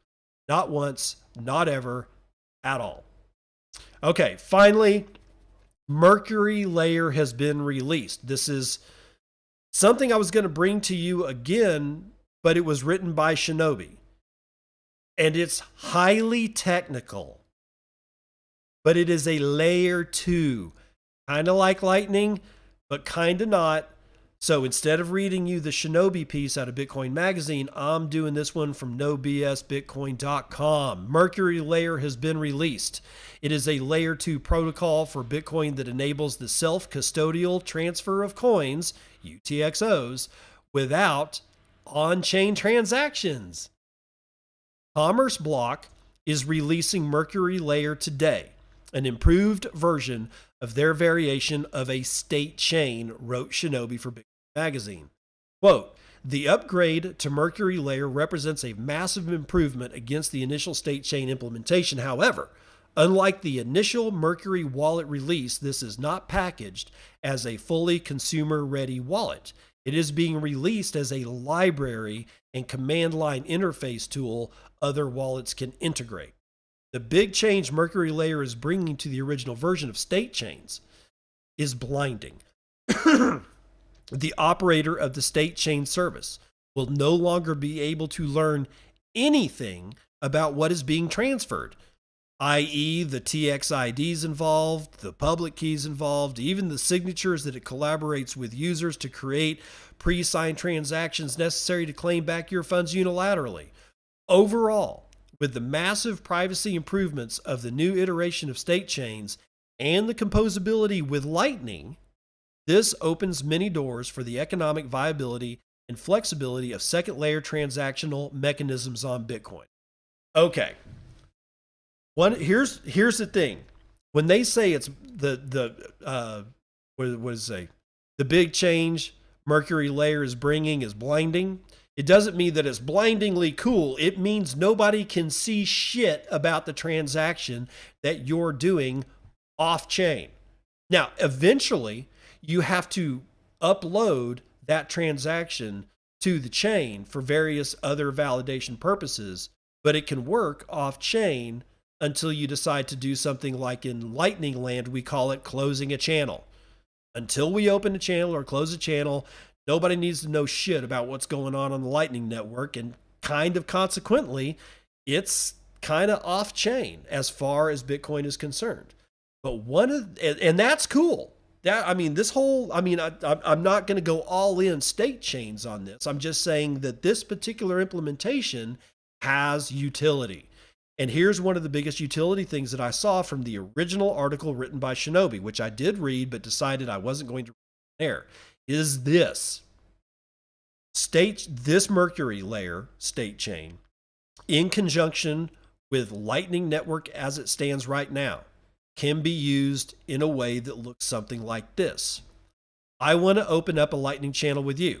Not once, not ever, at all. Okay, finally, Mercury Layer has been released. This is something I was going to bring to you again, but it was written by Shinobi. And it's highly technical, but it is a layer 2, kind of like Lightning, but kind of not. So instead of reading you the Shinobi piece out of Bitcoin Magazine, I'm doing this one from nobsbitcoin.com. Mercury Layer has been released. It is a layer 2 protocol for Bitcoin that enables the self-custodial transfer of coins, UTXOs, without on-chain transactions. Commerce Block is releasing Mercury Layer today, an improved version of their variation of a state chain, wrote Shinobi for Bitcoin Magazine. Quote, the upgrade to Mercury Layer represents a massive improvement against the initial state chain implementation. However, unlike the initial Mercury wallet release, this is not packaged as a fully consumer-ready wallet. It is being released as a library and command line interface tool other wallets can integrate. The big change Mercury Layer is bringing to the original version of state chains is blinding. The operator of the state chain service will no longer be able to learn anything about what is being transferred, i.e. the TXIDs involved, the public keys involved, even the signatures that it collaborates with users to create pre-signed transactions necessary to claim back your funds unilaterally. Overall, with the massive privacy improvements of the new iteration of state chains and the composability with Lightning, this opens many doors for the economic viability and flexibility of second layer transactional mechanisms on Bitcoin. Okay. Here's the thing. When they say it's what does it say? The big change Mercury layer is bringing is blinding. It doesn't mean that it's blindingly cool. It means nobody can see shit about the transaction that you're doing off chain. Now, eventually, you have to upload that transaction to the chain for various other validation purposes, but it can work off chain until you decide to do something like in Lightning Land, we call it closing a channel. Until we open a channel or close a channel, nobody needs to know shit about what's going on the Lightning Network. And kind of consequently, it's kind of off chain as far as Bitcoin is concerned. But and that's cool. I'm not going to go all in state chains on this. I'm just saying that this particular implementation has utility. And here's one of the biggest utility things that I saw from the original article written by Shinobi, which I did read, but decided I wasn't going to read there, is this Mercury layer state chain in conjunction with Lightning Network as it stands right now can be used in a way that looks something like this. I want to open up a Lightning channel with you.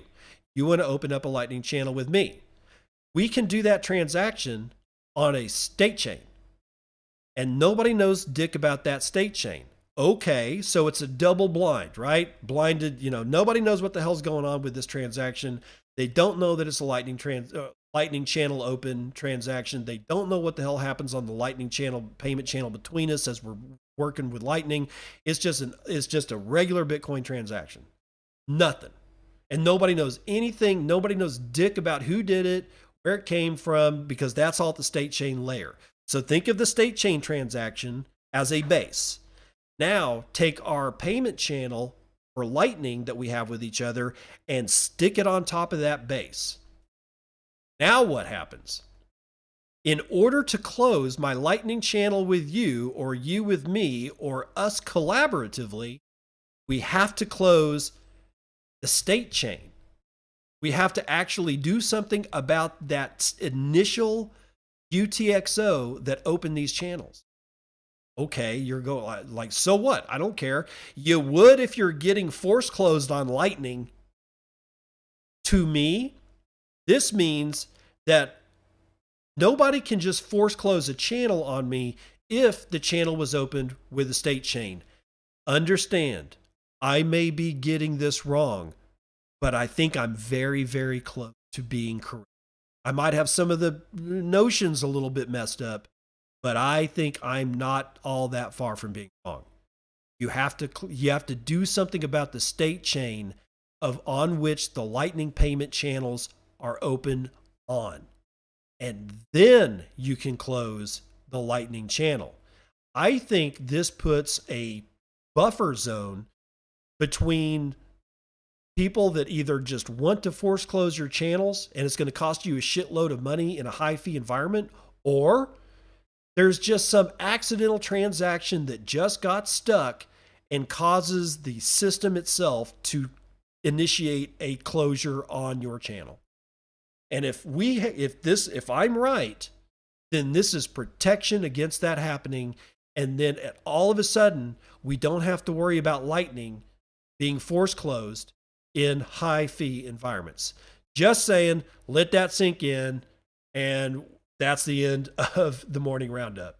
You want to open up a Lightning channel with me. We can do that transaction on a state chain. And nobody knows dick about that state chain. Okay, so it's a double blind, right? Blinded, nobody knows what the hell's going on with this transaction. They don't know that it's a Lightning channel open transaction. They don't know what the hell happens on the Lightning channel, payment channel between us as we're working with Lightning. It's just a regular Bitcoin transaction. Nothing. And nobody knows anything. Nobody knows dick about who did it, where it came from, because that's all at the state chain layer. So think of the state chain transaction as a base. Now take our payment channel for Lightning that we have with each other and stick it on top of that base. Now what happens? In order to close my Lightning channel with you, or you with me, or us collaboratively, we have to close the state chain. We have to actually do something about that initial UTXO that opened these channels. Okay, you're going like, so what? I don't care. You would if you're getting force closed on Lightning. To me, this means that nobody can just force close a channel on me if the channel was opened with a state chain. Understand, I may be getting this wrong, but I think I'm very, very close to being correct. I might have some of the notions a little bit messed up, but I think I'm not all that far from being wrong. You have to do something about the state chain on which the Lightning payment channels are open on. And then you can close the Lightning channel. I think this puts a buffer zone between people that either just want to force close your channels and it's going to cost you a shitload of money in a high fee environment, or there's just some accidental transaction that just got stuck and causes the system itself to initiate a closure on your channel. And if I'm right, then this is protection against that happening. And then all of a sudden, we don't have to worry about Lightning being force closed in high fee environments. Just saying, let that sink in. And that's the end of the morning roundup.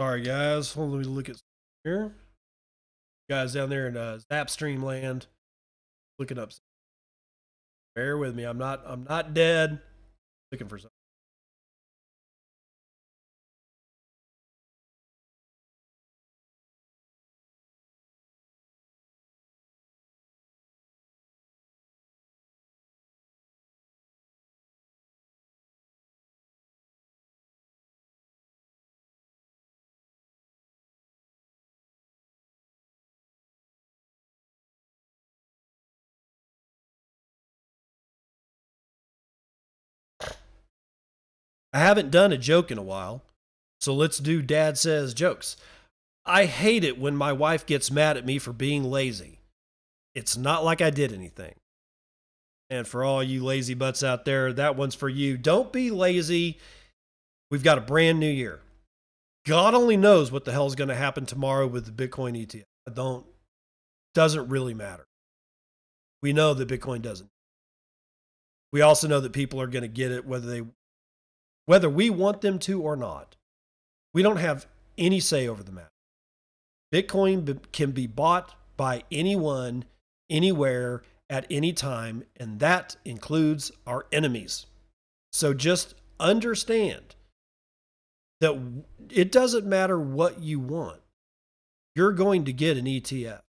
Sorry, guys. Hold on, let me look at here. Guys down there in Zapstream land. Looking up. Bear with me. I'm not dead. Looking for something. I haven't done a joke in a while, so let's do Dad Says jokes. I hate it when my wife gets mad at me for being lazy. It's not like I did anything. And for all you lazy butts out there, that one's for you. Don't be lazy. We've got a brand new year. God only knows what the hell is going to happen tomorrow with the Bitcoin ETF. Doesn't really matter. We know that Bitcoin doesn't. We also know that people are going to get it whether we want them to or not. We don't have any say over the matter. Bitcoin can be bought by anyone, anywhere, at any time, and that includes our enemies. So just understand that it doesn't matter what you want. You're going to get an ETF.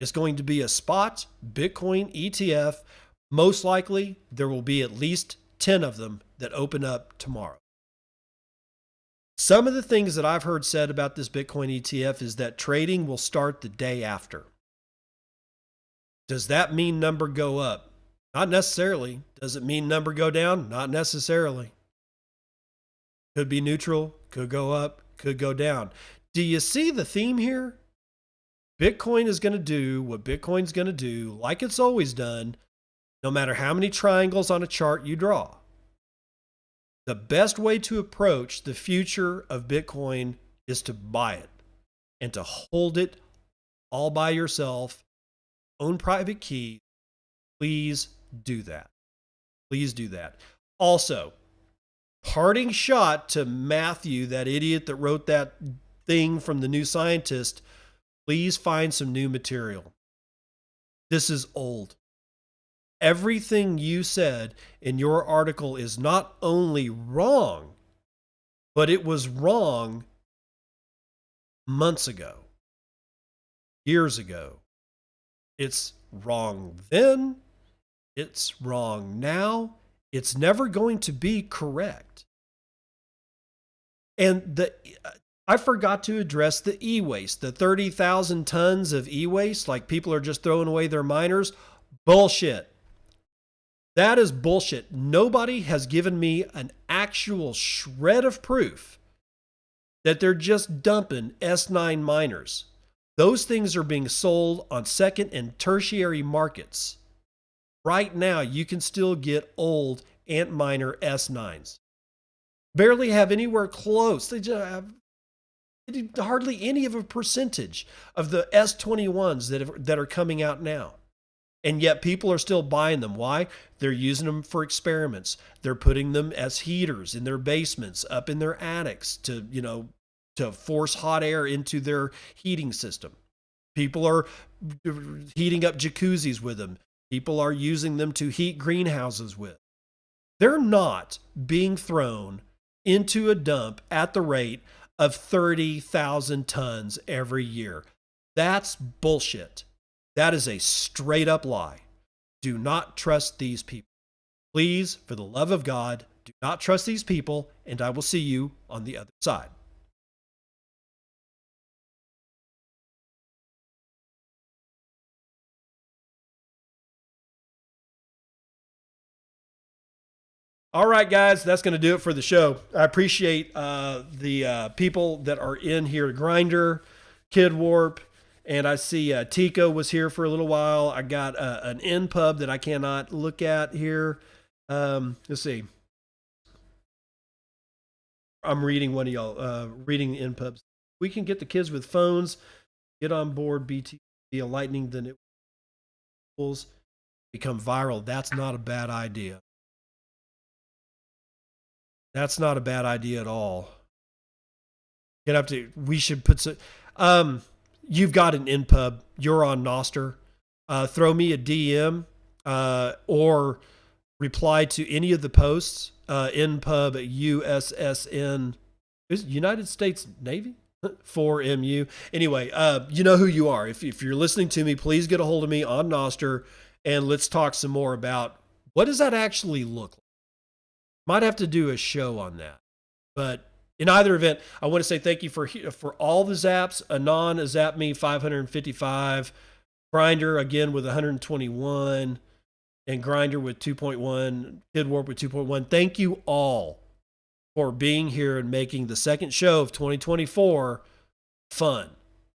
It's going to be a spot Bitcoin ETF. Most likely, there will be at least 10 of them that open up tomorrow. Some of the things that I've heard said about this Bitcoin ETF is that trading will start the day after. Does that mean number go up? Not necessarily. Does it mean number go down? Not necessarily. Could be neutral, could go up, could go down. Do you see the theme here? Bitcoin is going to do what Bitcoin's going to do, like it's always done, no matter how many triangles on a chart you draw. The best way to approach the future of Bitcoin is to buy it and to hold it all by yourself, own private key. Please do that. Please do that. Also, parting shot to Matthew, that idiot that wrote that thing from the New Scientist, please find some new material. This is old. Everything you said in your article is not only wrong, but it was wrong months ago, years ago. It's wrong then. It's wrong now. It's never going to be correct. And I forgot to address the e-waste, the 30,000 tons of e-waste, like people are just throwing away their miners. Bullshit. That is bullshit. Nobody has given me an actual shred of proof that they're just dumping S9 miners. Those things are being sold on second and tertiary markets. Right now, you can still get old Antminer S9s. Barely have anywhere close. They just have hardly any of a percentage of the S21s that are coming out now. And yet people are still buying them. Why? They're using them for experiments. They're putting them as heaters in their basements, up in their attics to force hot air into their heating system. People are heating up jacuzzis with them. People are using them to heat greenhouses with. They're not being thrown into a dump at the rate of 30,000 tons every year. That's bullshit. That is a straight up lie. Do not trust these people. Please, for the love of God, do not trust these people, and I will see you on the other side. All right, guys, that's going to do it for the show. I appreciate the people that are in here. Grinder, Kid Warp, and I see Tico was here for a little while. I got an NPub that I cannot look at here. Let's see. I'm reading one of y'all, reading the NPubs. We can get the kids with phones, get on board BT via Lightning, then it will become viral. That's not a bad idea. That's not a bad idea at all. We should put some, you've got an NPub, you're on Noster. throw me a DM or reply to any of the posts. NPub USSN, is it United States Navy? 4MU. Anyway, you know who you are. If you're listening to me, please get a hold of me on Noster and let's talk some more about what does that actually look like. Might have to do a show on that. But in either event, I want to say thank you for all the zaps. Anon has zapped me 555. Grinder again with 121. And Grinder with 2.1. Kid Warp with 2.1. Thank you all for being here and making the second show of 2024 fun.